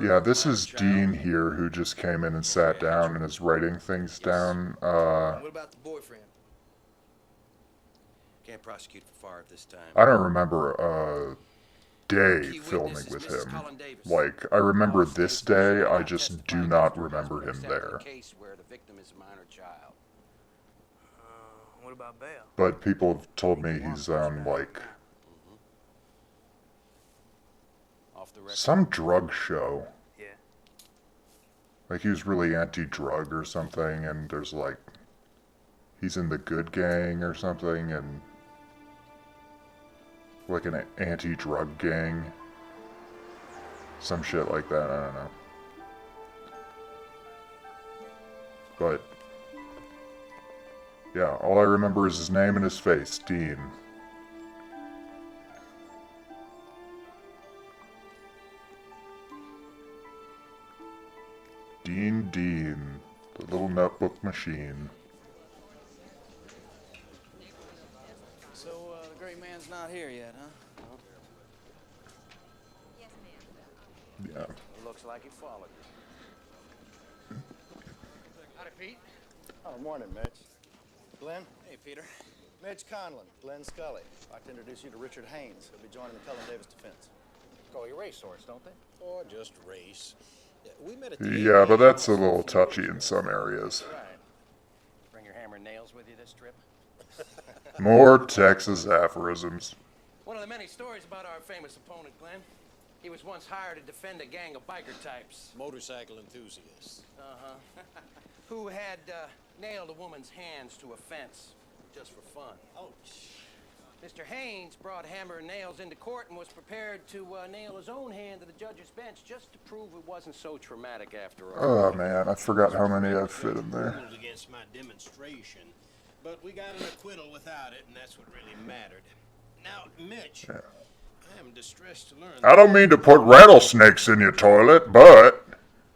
yeah, this is Dean here who just came in and sat down and is writing things down. What about the boyfriend? Can't prosecute for Favre this time. I don't remember a day filming with him. Like, I remember this day, I just do not remember him there. Case where the victim is a minor child. What about bail? But people have told me he's on, like, some drug show. Yeah. Like, he was really anti-drug or something, and there's, like, he's in the good gang or something, and, like, an anti-drug gang. Some shit like that, I don't know. But, yeah, all I remember is his name and his face, Dean. Dean, the little notebook machine. So, the great man's not here yet, huh? Yeah. Looks like he followed you. Howdy, Pete. Oh, morning, Mitch. Glenn? Hey, Peter. Mitch Conlon, Glenn Scully. I'd like to introduce you to Richard Haynes. He'll be joining the Cullen Davis defense. Call you racehorse, don't they? Or just race. We met at Yeah, but that's a little touchy in some areas. Right. Bring your hammer and nails with you this trip? More Texas aphorisms. One of the many stories about our famous opponent, Glenn. He was once hired to defend a gang of biker types. Motorcycle enthusiasts. Uh-huh. Who had nailed a woman's hands to a fence just for fun. Oh, Mr. Haynes brought hammer and nails into court and was prepared to nail his own hand to the judge's bench just to prove it wasn't so traumatic after all. Oh man, I forgot how many I've fit in there. Ruled against my demonstration, but we got an acquittal without it, and that's what really mattered. Now, Mitch, Yeah. I am distressed to learn. I don't mean to put rattlesnakes in your toilet, but...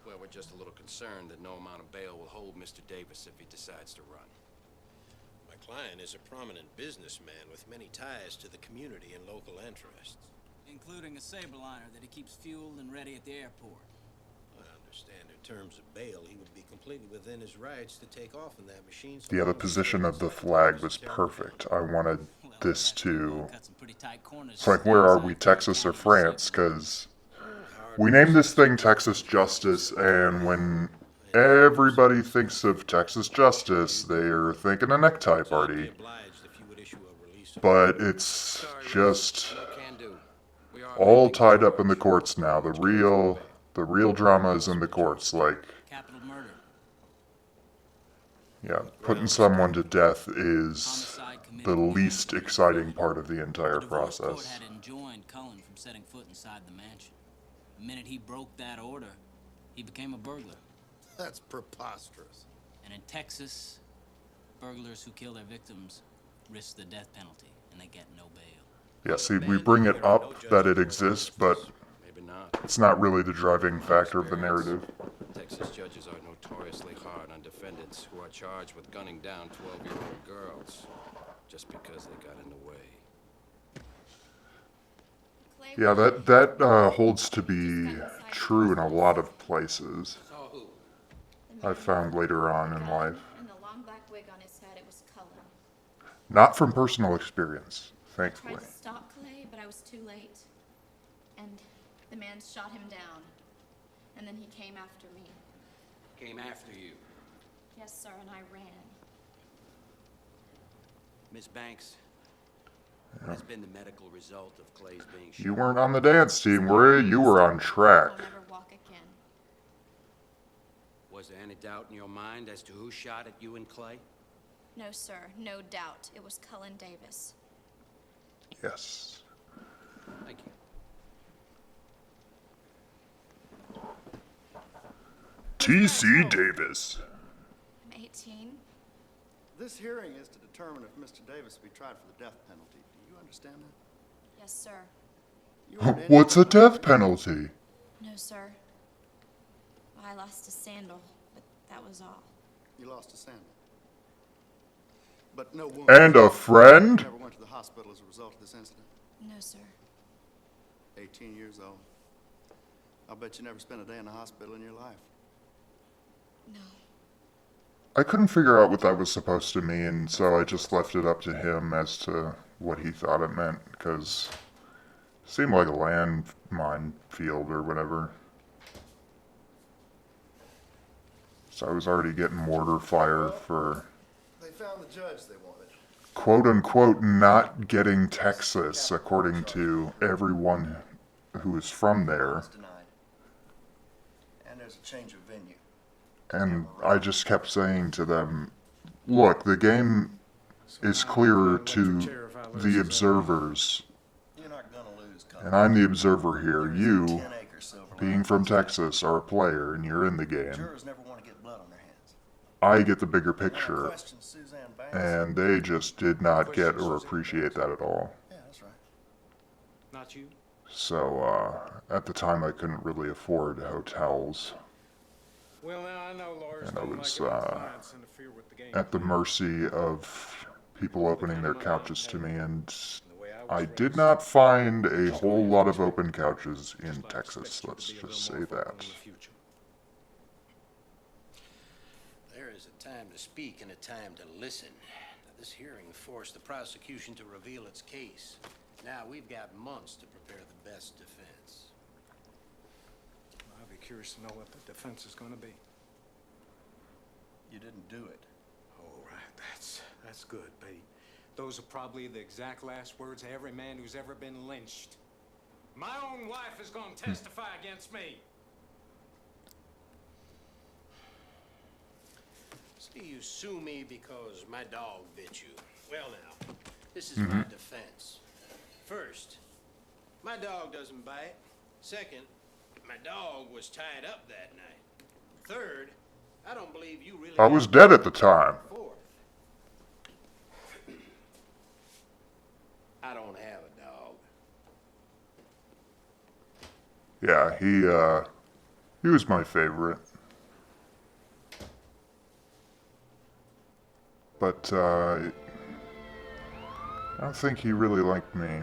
Well, we're just a little concerned that no amount of bail will hold Mr. Davis if he decides to run. My client is a prominent businessman with many ties to the community and local interests. Including a Saberliner that he keeps fueled and ready at the airport. I understand in terms of bail, he would be completely within his rights to take off in that machine. Yeah, the position of the flag was perfect. I wanted this to... It's like, where are we, Texas or France? Because we named this thing Texas Justice, and when everybody thinks of Texas Justice, they're thinking a necktie party. But it's just all tied up in the courts now. The real drama is in the courts, like... Yeah, putting someone to death is the least exciting part of the entire process. had enjoined Cullen from setting foot inside the mansion. The minute he broke that order, he became a burglar. That's preposterous. And in Texas, burglars who kill their victims risk the death penalty, and they get no bail. Yeah, see, we bring it up that it exists, but it's not really the driving factor of the narrative. Texas judges are notoriously hard on defendants who are charged with gunning down 12-year-old girls just because they got in the way. Yeah, that holds to be true in a lot of places. I found later on in life. And the long black wig on his head, it was Cullen. Not from personal experience, I thankfully. tried to stop Clay, but I was too late. And the man shot him down. And then he came after me. Came after you. Yes, sir, and I ran. Miss Banks, what has been the medical result of Clay's being shot? You weren't on the dance team, were you? You were on track. I'll never walk again. Was there any doubt in your mind as to who shot at you and Clay? No, sir, no doubt. It was Cullen Davis. Yes. Thank you. T.C. Davis. I'm 18. This hearing is to determine if Mr. Davis will be tried for the death penalty. Do you understand that? Yes, sir. What's a death penalty? No, sir. I lost a sandal, but that was all. You lost a sandal. But no wound. And a friend? You never went to the hospital as a result of this incident? No, sir. 18 years old. I'll bet you never spent a day in the hospital in your life. No. I couldn't figure out what that was supposed to mean, so I just left it up to him as to what he thought it meant, because it seemed like a landmine field or whatever. So I was already getting mortar fire for They found the judge they wanted. quote-unquote not getting Texas, according to everyone who is from there. It's denied. And there's a change of venue. And I just kept saying to them, look, the game is clearer to the observers. You're not gonna lose, And I'm the observer here. You, being from Texas, are a player and you're in the game. Jurors never want to get blood on their hands. I get the bigger picture. And they just did not get or appreciate that at all. Yeah, that's right. Not you? So, at the time I couldn't really afford hotels. Well, now I know lawyers And I don't was, like it when clients interfere with the game. at the mercy of people opening their couches to me, and I did not find a whole lot of open couches in Texas, let's just say that. There is a time to speak and a time to listen. Now, this hearing forced the prosecution to reveal its case. Now we've got months to prepare the best defense. I'll be curious to know what the defense is going to be. You didn't do it. All right, that's good, Pete. Those are probably the exact last words of every man who's ever been lynched. My own wife is going to testify against me. See, you sue me because my dog bit you. Well now, this is my defense. First, my dog doesn't bite. Second, my dog was tied up that night. Third, I don't believe you really... I was dead at the time. Fourth, I don't have a dog. Yeah, he was my favorite. But, I don't think he really liked me.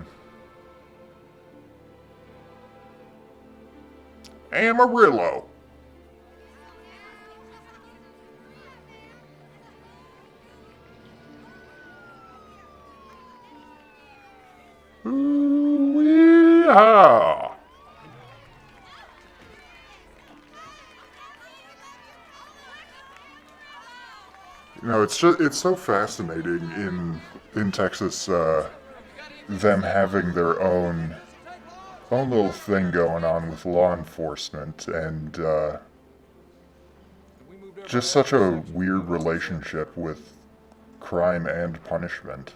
Amarillo. Ooh-wee-ah. You know, it's so fascinating in Texas, them having their own little thing going on with law enforcement, and just such a weird relationship with crime and punishment.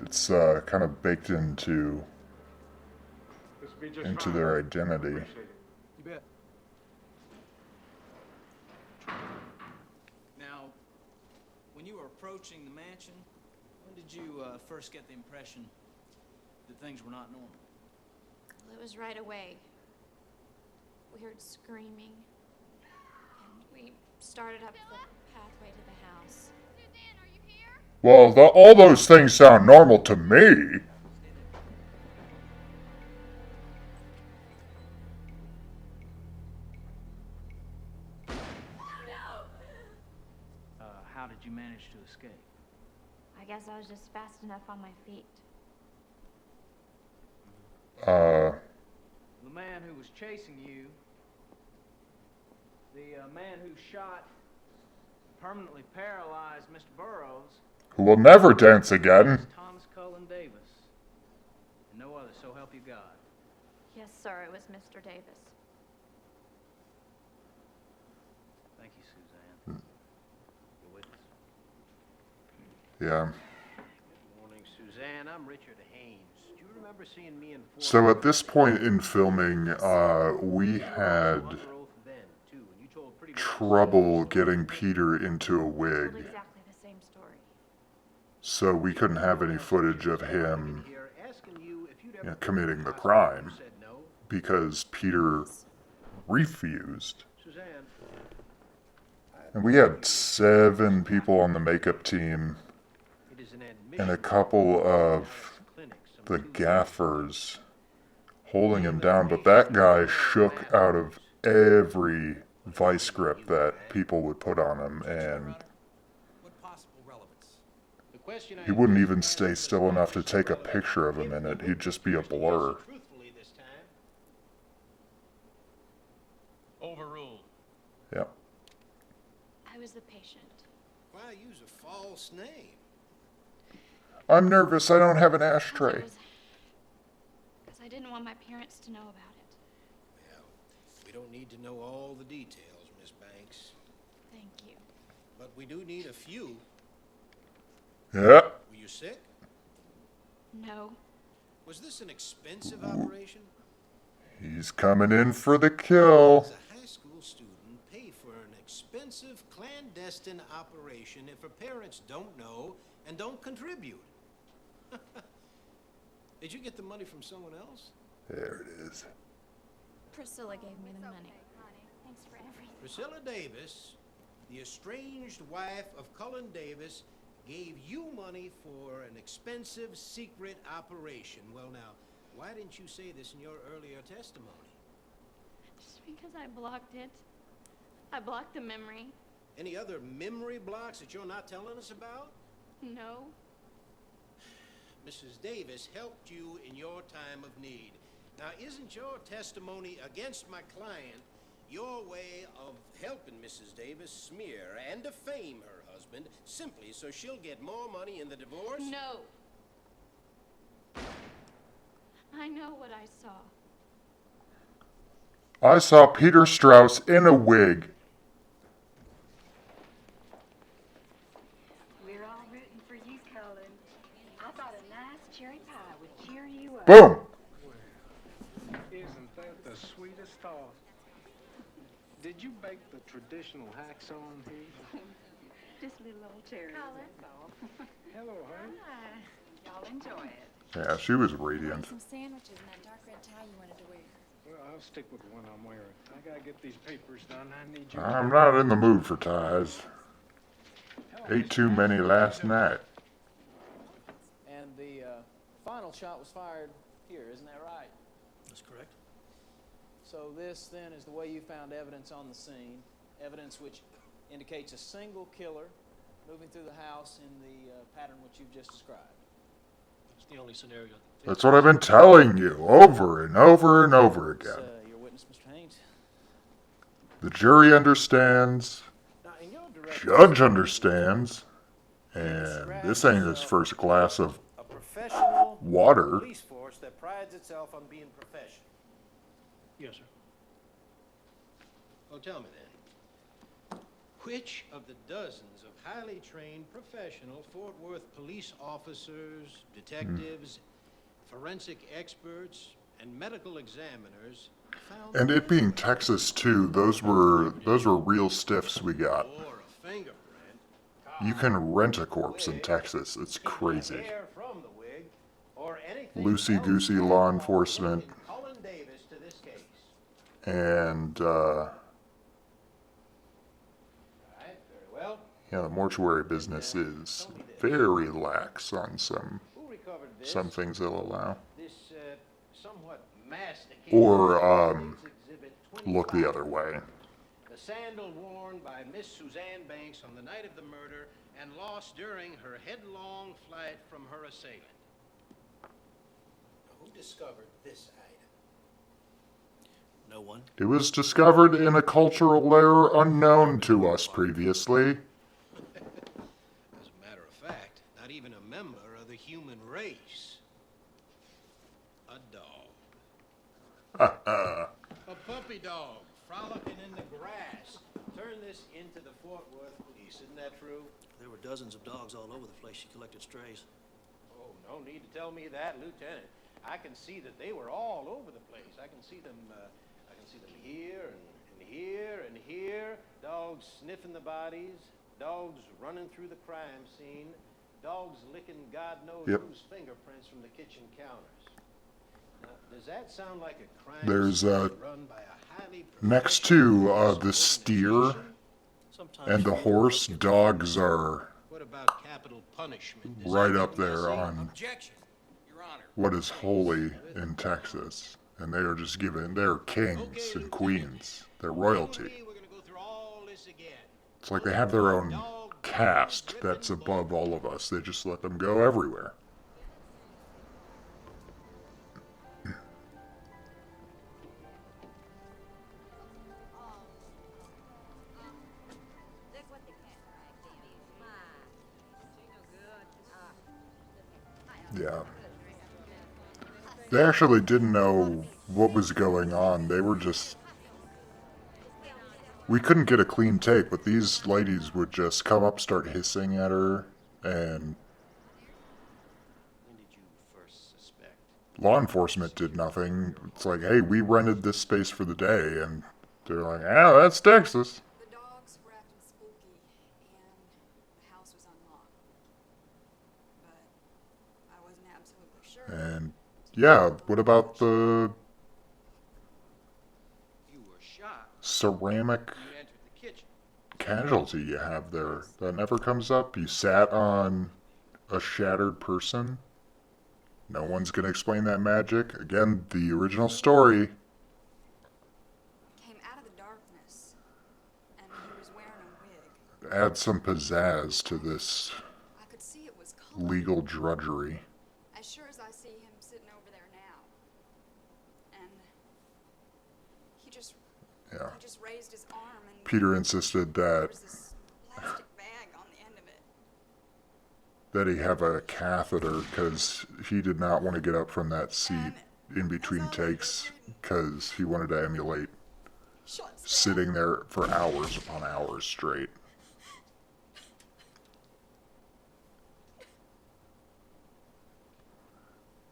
It's kind of baked into their identity. You bet. Now, when you were approaching the mansion, when did you first get the impression that things were not normal? Well, it was right away. We heard screaming, and we started up the pathway to the house. Well, all those things sound normal to me. How did you manage to escape? I guess I was just fast enough on my feet. The man who was chasing you, the man who shot, permanently paralyzed Mr. Burroughs, Who will never dance again. Thomas Cullen Davis, and no other, so help you God. Yes, sir, it was Mr. Davis. Thank you, Suzanne. Your witness. Yeah. Good morning, Suzanne. I'm Richard Haynes. Do you remember seeing me in... So at this point in filming, we had trouble getting Peter into a wig. Exactly the same story. So we couldn't have any footage of him committing the crime because Peter refused. And we had 7 people on the makeup team and a couple of the gaffers holding him down, but that guy shook out of every vice grip that people would put on him, and he wouldn't even stay still enough to take a picture of him in it. He'd just be a blur. Overruled. Yep. I was the patient. Why use a false name? I'm nervous. I don't have an ashtray. Because I didn't want my parents to know about it. Well, we don't need to know all the details, Miss Banks. Thank you. But we do need a few. Yeah. Were you sick? No. Was this an expensive operation? He's coming in for the kill. Does a high school student pay for an expensive clandestine operation if her parents don't know and don't contribute? Did you get the money from someone else? There it is. Priscilla gave me the money. Thanks for everything. Priscilla Davis, the estranged wife of Cullen Davis, gave you money for an expensive secret operation. Well, now, why didn't you say this in your earlier testimony? Just because I blocked it. I blocked the memory. Any other memory blocks that you're not telling us about? No. Mrs. Davis helped you in your time of need. Now, isn't your testimony against my client your way of helping Mrs. Davis smear and defame her husband simply so she'll get more money in the divorce? No. I know what I saw. I saw Peter Strauss in a wig. We're all rooting for you, Cullen. I thought a nice cherry pie would cheer you up. Boom! Isn't that the sweetest thought? Did you bake the traditional hacks on here? Just little old cherries, that's all. Hello, honey. Hi. Y'all enjoy it. Yeah, she was radiant. Some sandwiches and that dark red tie you wanted to wear. Well, I'll stick with the one I'm wearing. I gotta get these papers done. I need you. I'm not in the mood for ties. Ate too many last night. And the final shot was fired here, isn't that right? That's correct. So this, then, is the way you found evidence on the scene, evidence which indicates a single killer moving through the house in the pattern which you've just described. It's the only scenario. That's what I've been telling you over and over and over again. Your witness, Mr. Haynes. The jury understands, judge understands, and this ain't his first glass of A professional water. police force that prides itself on being professional. Yes, sir. Well, tell me then, which of the dozens of highly trained professional Fort Worth police officers, detectives, forensic experts, and medical examiners found And it being Texas too, those were real stiffs we got. or a fingerprint You can rent a corpse in Texas. It's crazy. hair from the wig or anything Loosey-goosey law enforcement. Cullen Davis to this case? And, Well, yeah, the mortuary business is very lax on some things they'll allow. this somewhat masticated Or, look the other way. the sandal worn by Miss Suzanne Banks on the night of the murder and lost during her headlong flight from her assailant. Now, who discovered this item? No one. It was discovered in a cultural layer unknown to us previously. As a matter of fact, not even a member of the human race. A dog. A puppy dog frolicking in the grass. Turn this into the Fort Worth police, isn't that true? There were dozens of dogs all over the place. She collected strays. Oh, no need to tell me that, Lieutenant. I can see that they were all over the place. I can see them here and here and here, dogs sniffing the bodies, dogs running through the crime scene, dogs licking God knows Yep. whose fingerprints from the kitchen counters. Now, does that sound like a crime There's scene run by a highly next to the steer and the horse, dogs are What about capital punishment? Does right that up get there messy? on Objection, Your Honor. what is holy in Texas. And they are just given, they're kings and queens. They're royalty. It's like they have their own caste that's above all of us. They just let them go everywhere. Yeah. They actually didn't know what was going on. They were just... We couldn't get a clean take, but these ladies would just come up, start hissing at her, and... Law enforcement did nothing. It's like, hey, we rented this space for the day, and they're like, ah, that's Texas. The dogs were acting spooky, and the house was unlocked. But I wasn't absolutely sure. And yeah, what about the ceramic casualty you have there? That never comes up. You sat on a shattered person. No one's gonna explain that magic. Again, the original story. Came out of the darkness, and he was wearing a wig. Add some pizzazz to this I could see it was colored. legal drudgery. As sure as I see him sitting over there now. And he just raised his arm and Peter insisted there that was this plastic bag on the end of it. that he have a catheter because he did not want to get up from that seat in between takes because he wanted to emulate sitting there for hours upon hours straight.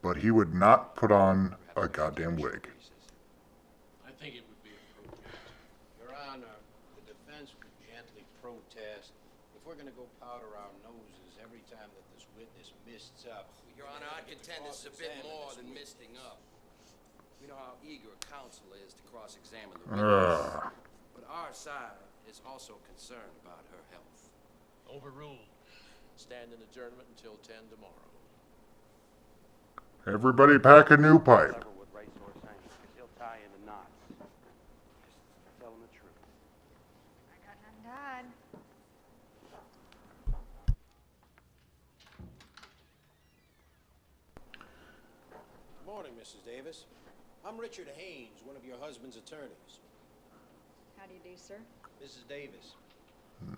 But he would not put on a goddamn wig. I think it would be appropriate. Your Honor, the defense would gently protest if we're going to go powder our noses every time that this witness mists up. Your Honor, I contend this is a bit more than misting up. We know how eager counsel is to cross-examine the witness. But our side is also concerned about her health. Overruled. Stand in adjournment until 10 tomorrow. Everybody pack a new pipe. He'll tie into knots. Just tell him the truth. I got none tied. Good morning, Mrs. Davis. I'm Richard Haynes, one of your husband's attorneys. How do you do, sir? Mrs. Davis,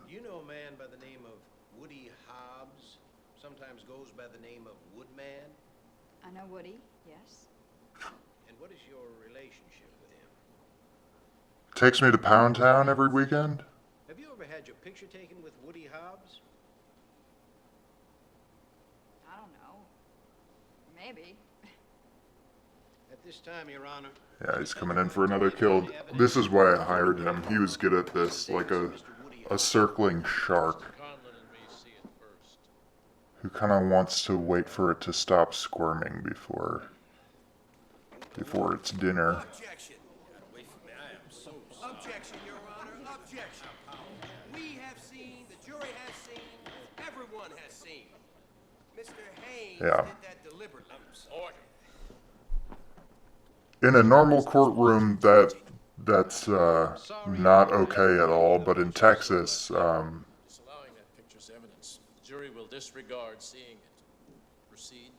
do you know a man by the name of Woody Hobbs? Sometimes goes by the name of Woodman? I know Woody, yes. And what is your relationship with him? Takes me to Pound Town every weekend. Have you ever had your picture taken with Woody Hobbs? I don't know. Maybe. At this time, Your Honor. Yeah, he's coming in for another kill. This is why I hired him. He was good at this, like a circling shark who kind of wants to wait for it to stop squirming before it's dinner. Objection. Wait for me. I am so sorry. Objection, Your Honor. Objection. We have seen, the jury has seen, everyone has seen. Mr. Haynes Yeah. did that deliberately. Order. In a normal courtroom, that's not okay at all. But in Texas, Disallowing that picture's evidence. The jury will disregard seeing it. Proceed.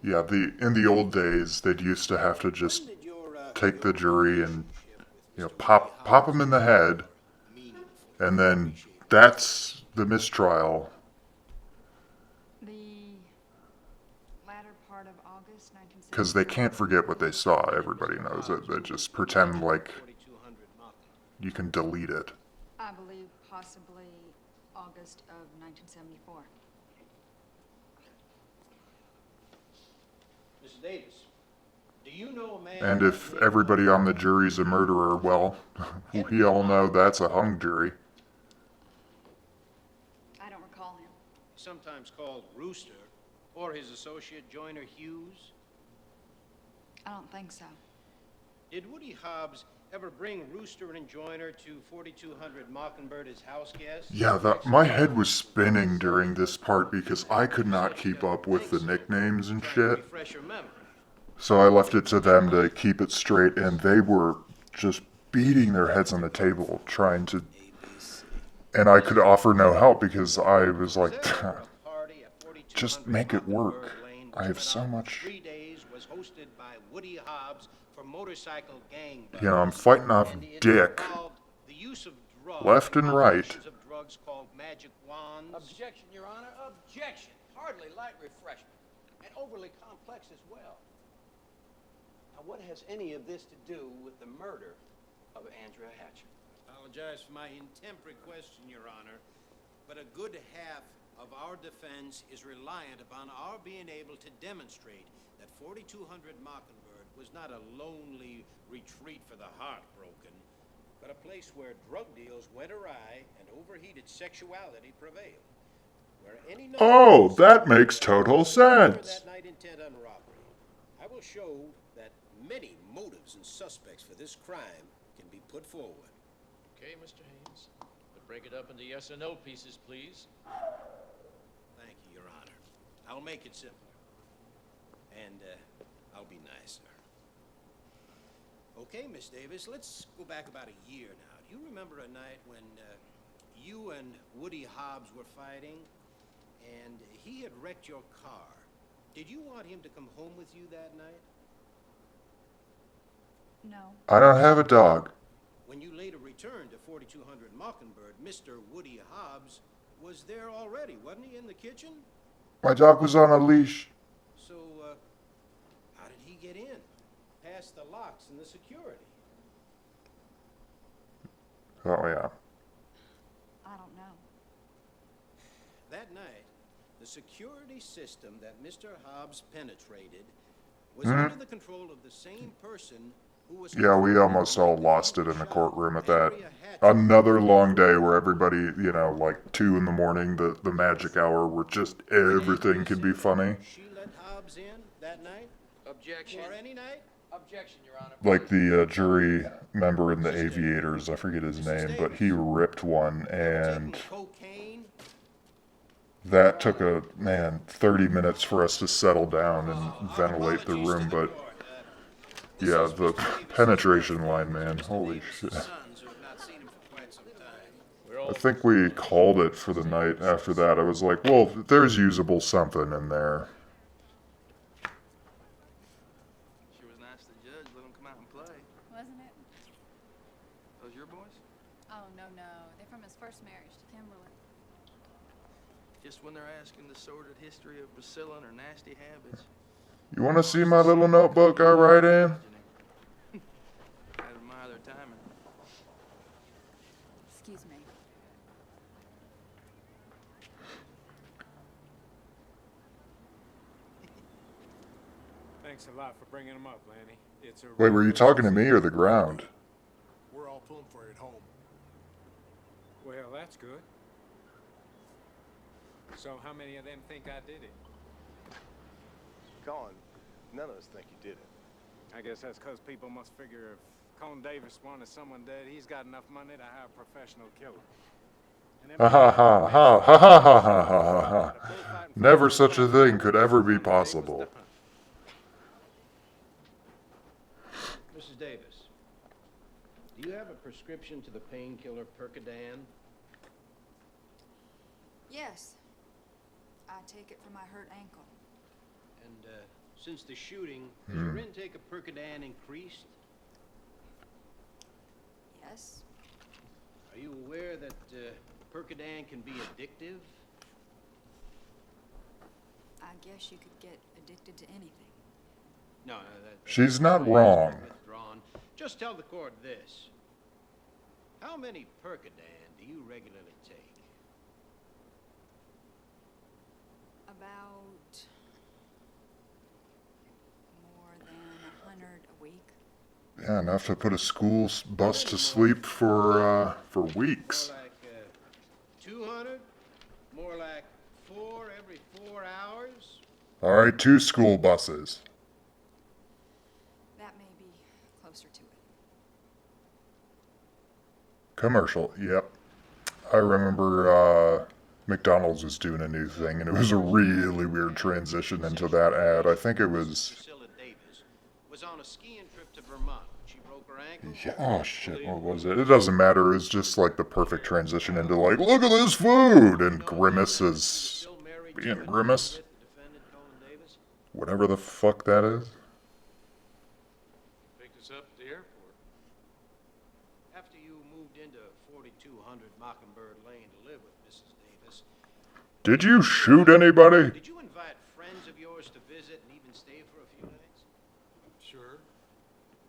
yeah, in the old days, they'd used to have to just take the jury and pop them in the head, and then that's the mistrial. The latter part of August 1960. Because they can't forget what they saw. Everybody knows it. They just pretend like you can delete it. I believe possibly August of 1974. Mrs. Davis, do you know a man... And if everybody on the jury's a murderer, well, we all know that's a hung jury. I don't recall him. Sometimes called Rooster, or his associate Joyner Hughes. I don't think so. Did Woody Hobbs ever bring Rooster and Joyner to 4200 Mockingbird as house guests? Yeah, my head was spinning during this part because I could not keep up with the nicknames and shit. Refresh your memory. So I left it to them to keep it straight, and they were just beating their heads on the table trying to... And I could offer no help because I was like, just make it work. I have so much... 3 days was hosted by Woody Hobbs for motorcycle gang. You know, I'm fighting off dick The use of drugs, left and right. of drugs called magic wands. Objection, Your Honor. Objection. Hardly light refreshment. And overly complex as well. Now, what has any of this to do with the murder of Andrea Hatcher? Apologize for my intemperate question, Your Honor, but a good half of our defense is reliant upon our being able to demonstrate that 4200 Mockingbird was not a lonely retreat for the heartbroken, but a place where drug deals went awry and overheated sexuality prevailed. Where any Oh, that makes total sense. that night intent on robbery. I will show that many motives and suspects for this crime can be put forward. Okay, Mr. Haynes. But break it up into yes or no pieces, please. Thank you, Your Honor. I'll make it simpler. And, I'll be nicer. Okay, Miss Davis, let's go back about a year now. Do you remember a night when, you and Woody Hobbs were fighting, and he had wrecked your car? Did you want him to come home with you that night? No. I don't have a dog. When you later returned to 4200 Mockingbird, Mr. Woody Hobbs was there already, wasn't he, in the kitchen? My dog was on a leash. So, how did he get in? Past the locks and the security? Oh, yeah. I don't know. That night, the security system that Mr. Hobbs penetrated was under the control of the same person who was... Yeah, we almost all lost it in the courtroom at that. Another long day where everybody, you know, like 2 in the morning, the magic hour where just everything could be funny. She let Hobbs in that night? Objection. Or any night? Objection, Your Honor. Like the jury member in the Aviators, I forget his name, but he ripped one, and that took 30 minutes for us to settle down and ventilate the room, but yeah, the penetration line, man, holy shit. I think we called it for the night after that. I was like, well, there's usable something in there. Sure was nice to the judge. Let them come out and play. Wasn't it? Those your boys? Oh, no. They're from his first marriage to Kimberly. Just when they're asking the sordid history of Priscilla and her nasty habits. You want to see my little notebook I write in? I admire their timing. Excuse me. Thanks a lot for bringing them up, Lanny. It's a Wait, were you talking to me or the ground? We're all pulling for you at home. Well, that's good. So how many of them think I did it? Colin, none of us think you did it. I guess that's because people must figure if Colin Davis wanted someone dead, he's got enough money to hire a professional killer. Ha ha ha ha ha ha ha ha ha ha. Never such a thing could ever be possible. Mrs. Davis, do you have a prescription to the painkiller Percodan? Yes. I take it for my hurt ankle. And since the shooting, has your intake of Percodan increased? Yes. Are you aware that Percodan can be addictive? I guess you could get addicted to anything. No, She's not wrong. withdrawn. Just tell the court this. How many Percodan do you regularly take? About more than Yeah, enough to put a school bus to sleep for weeks. More like 200? More like 4 every 4 hours? All right, 2 school buses. That may be closer to it. Commercial, yep. I remember McDonald's was doing a new thing, and it was a really weird transition into that ad. I think it was... Priscilla Davis was on a skiing trip to Vermont. She broke her ankle. Yeah, oh shit, what was it? It doesn't matter, it's just like the perfect transition into like, look at this food! And Grimace is being Grimace. Whatever the fuck that is. Picked us up at the airport. After you moved into 4200 Mockingbird Lane to live with Mrs. Davis, Did you shoot anybody? did you invite friends of yours to visit and even stay for a few nights? Sure.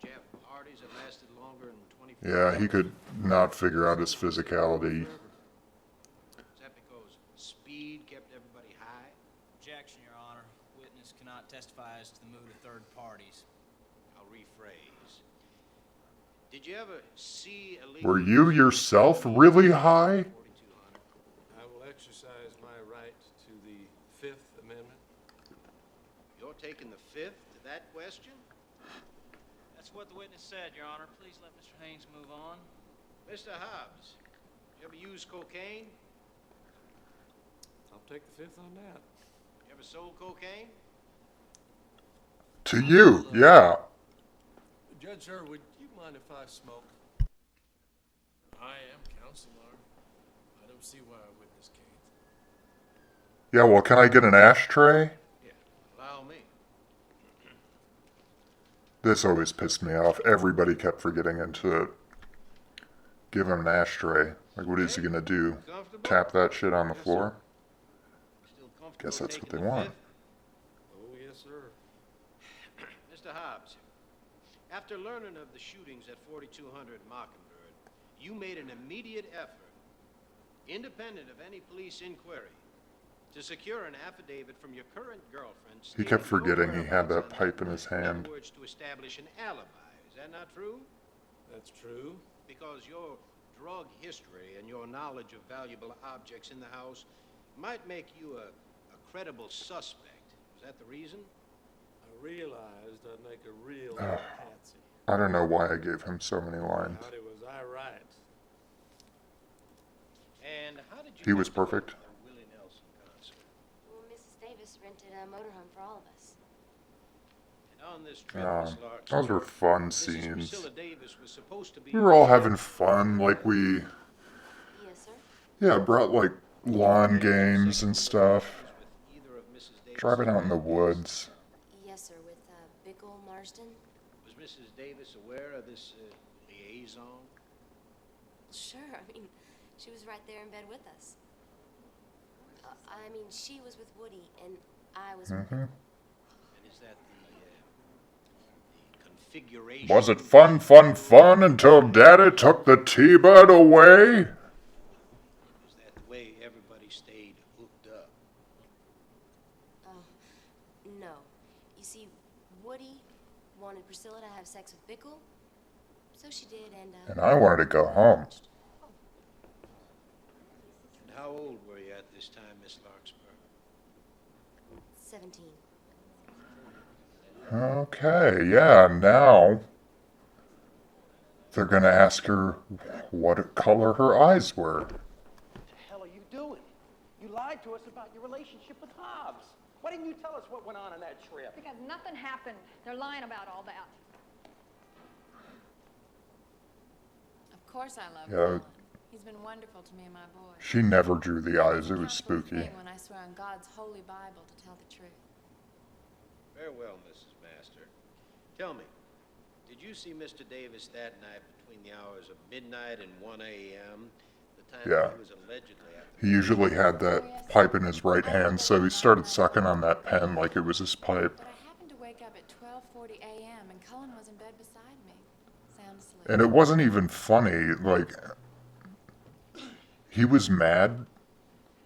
Did you have parties that lasted longer than 24 Yeah, he hours? could not figure out his physicality. Is that because speed kept everybody high? Objection, Your Honor. Witness cannot testify as to the mood of third parties. I'll rephrase. Did you ever see illegal... Were you yourself really high? I will exercise my right to the Fifth Amendment. You're taking the fifth to that question? That's what the witness said, Your Honor. Please let Mr. Haynes move on. Mr. Hobbs, you ever use cocaine? I'll take the fifth on that. You ever sold cocaine? To you, yeah. Judge Sir, would you mind if I smoke? I am counselor. I don't see why a witness can't. Yeah, well, can I get an ashtray? Allow me. This always pissed me off. Everybody kept forgetting to give him an ashtray. Like, what is he gonna do? Tap that shit on the floor? Guess that's what they want. Oh, yes, sir. Mr. Hobbs, after learning of the shootings at 4200 Mockingbird, you made an immediate effort, independent of any police inquiry, to secure an affidavit from your current girlfriend. He kept stating your forgetting he had that whereabouts pipe in his in hand. other words, to establish an alibi. Is that not true? That's true. Because your drug history and your knowledge of valuable objects in the house might make you a credible suspect. Is that the reason? I realized I'd make a real patsy. I don't know why I gave him so many lines. Howdy, was I right? And how did you He was get to perfect. a Willie Nelson concert? Well, Mrs. Davis rented a motorhome for all of us. And on this trip, Miss Larkspur, Those were fun Mrs. scenes. Priscilla Davis was supposed to be... We were all having fun, like we... Yes, sir. Yeah, brought like lawn games and stuff. Driving out in the woods. Yes, sir, with Bickle Marsden. Was Mrs. Davis aware of this liaison? Sure, I mean, she was right there in bed with us. I mean, she was with Woody, and I was with him. And is that the configuration? Was it fun, fun, fun until Daddy took the T-Bird away? Is that the way everybody stayed hooked up? Oh, no. You see, Woody wanted Priscilla to have sex with Bickle, so she did, And I wanted to go home. And how old were you at this time, Miss Larkspur? 17. Okay, yeah, now they're gonna ask her what color her eyes were. What the hell are you doing? You lied to us about your relationship with Hobbs. Why didn't you tell us what went on in that trip? Because nothing happened. They're lying about all that. Of course I love Yeah. Colin. He's been wonderful to me and my boy. She never drew the eyes, it was spooky. When I swear on God's holy Bible to tell the truth. Very well, Mrs. Master. Tell me, did you see Mr. Davis that night between the hours of midnight and 1 a.m., the time Yeah. that he was allegedly at He usually had that pipe in his right hand, so he started sucking on that pen like it was his pipe. But I happened to wake up at 12:40 a.m. and Cullen was in bed beside me, sound asleep. And it wasn't even funny, like, he was mad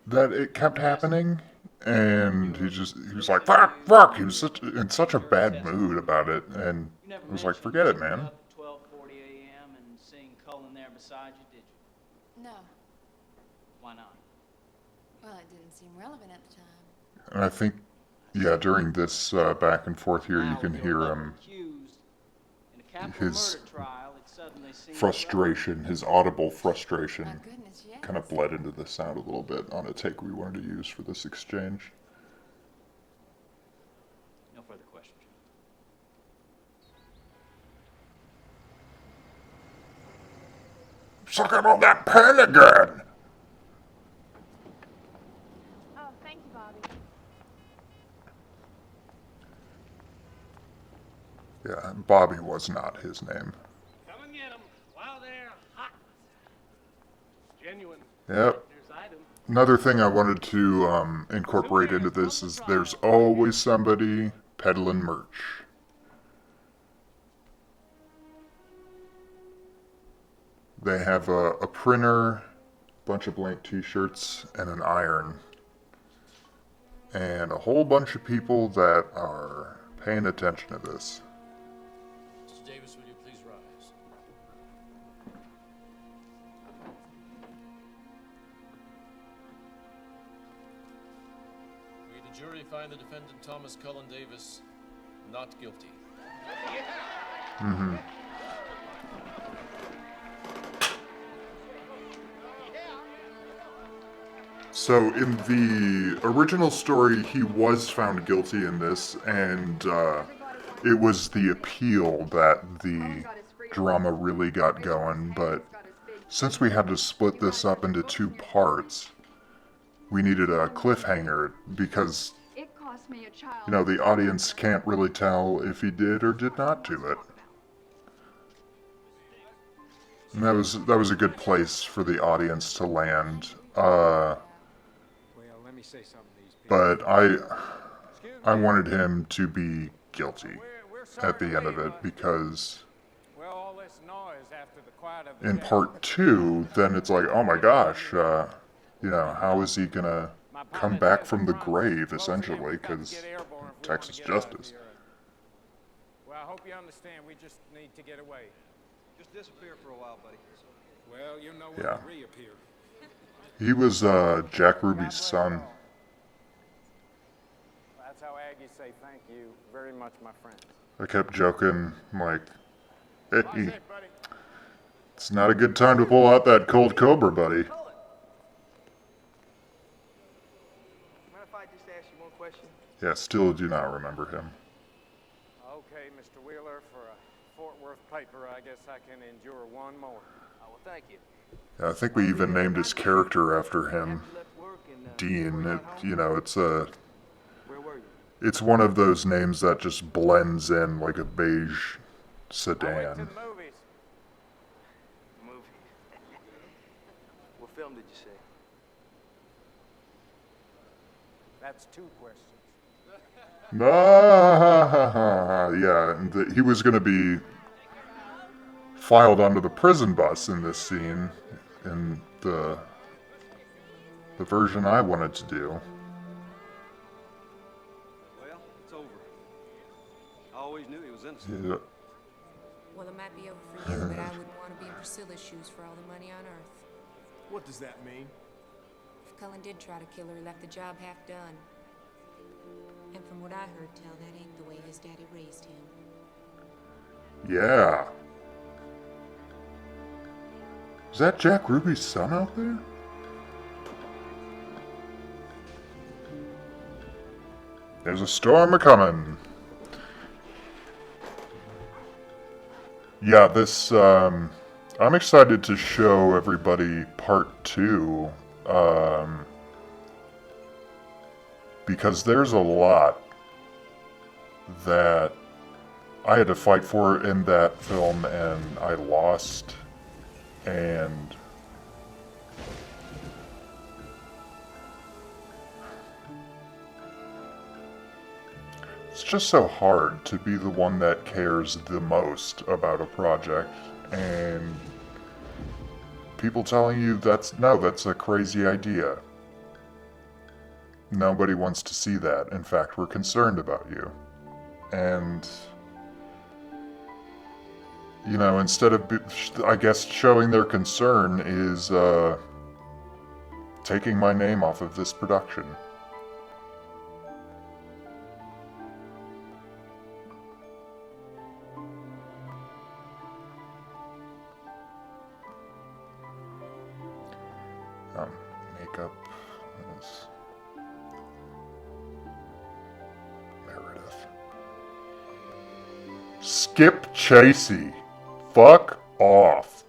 that it kept happening, and he was like, fuck, fuck, he was in such a bad mood about it, and I was like, forget it, man. No. Why not? Well, it didn't seem relevant at the time. And I think, yeah, during this back and forth here, you Now, can with hear your lover accused in a capital his murder trial, it suddenly seems frustration, his audible frustration, My goodness, yes. kind of bled into the sound a little bit on a take we wanted to use for this exchange. No further questions. Sucking on that pen again! Oh, thank you, Bobby. Yeah, Bobby was not his name. Come and get them while they're hot. Genuine. Yep. There's item. Another thing I wanted to incorporate into this is there's always somebody peddling merch. They have a printer, a bunch of blank t-shirts, and an iron. And a whole bunch of people that are paying attention to this. Mr. Davis, will you please rise? We, the jury, find the defendant Thomas Cullen Davis not guilty. Mm-hmm. So in the original story, he was found guilty in this, and it was the appeal that the drama really got going, but since we had to split this up into two parts, we needed a cliffhanger because, you know, the audience can't really tell if he did or did not do it. And that was a good place for the audience to land. But I wanted him to be guilty at the end of it because in part two, then it's like, oh my gosh, you know, how is he gonna come back from the grave essentially? Because Texas justice. Well, I hope you understand. We just need to get away. Just disappear for a while, buddy. Well, you know when Yeah. to reappear. He was Jack Ruby's son. That's how Aggies say thank you very much, my friend. I kept joking, like, hey, it's not a good time to pull out that cold cobra, buddy. Mind if I just ask you one question? Yeah, still do not remember him. Okay, Mr. Wheeler, for a Fort Worth paper, I guess I can endure one more. Oh, well, thank you. Yeah, I think we even named his character after him, Dean. You know, it's one of those names that just blends in like a beige sedan. Movies. What film did you see? That's two questions. Yeah, and he was going to be filed onto the prison bus in this scene, in the version I wanted to do. Well, it's over. I always knew he was innocent. Yeah. Well, it might be over for you, but I wouldn't want to be in Priscilla's shoes for all the money on earth. What does that mean? If Cullen did try to kill her, he left the job half done. And from what I heard tell, that ain't the way his daddy raised him. Yeah. Is that Jack Ruby's son out there? There's a storm a-coming. Yeah, this, I'm excited to show everybody part 2, because there's a lot that I had to fight for in that film and I lost, and it's just so hard to be the one that cares the most about a project and people telling you that's a crazy idea. Nobody wants to see that. In fact, we're concerned about you. And you know, instead of, I guess, showing their concern is taking my name off of this production. Makeup is Meredith. Skip Chasey. Fuck off.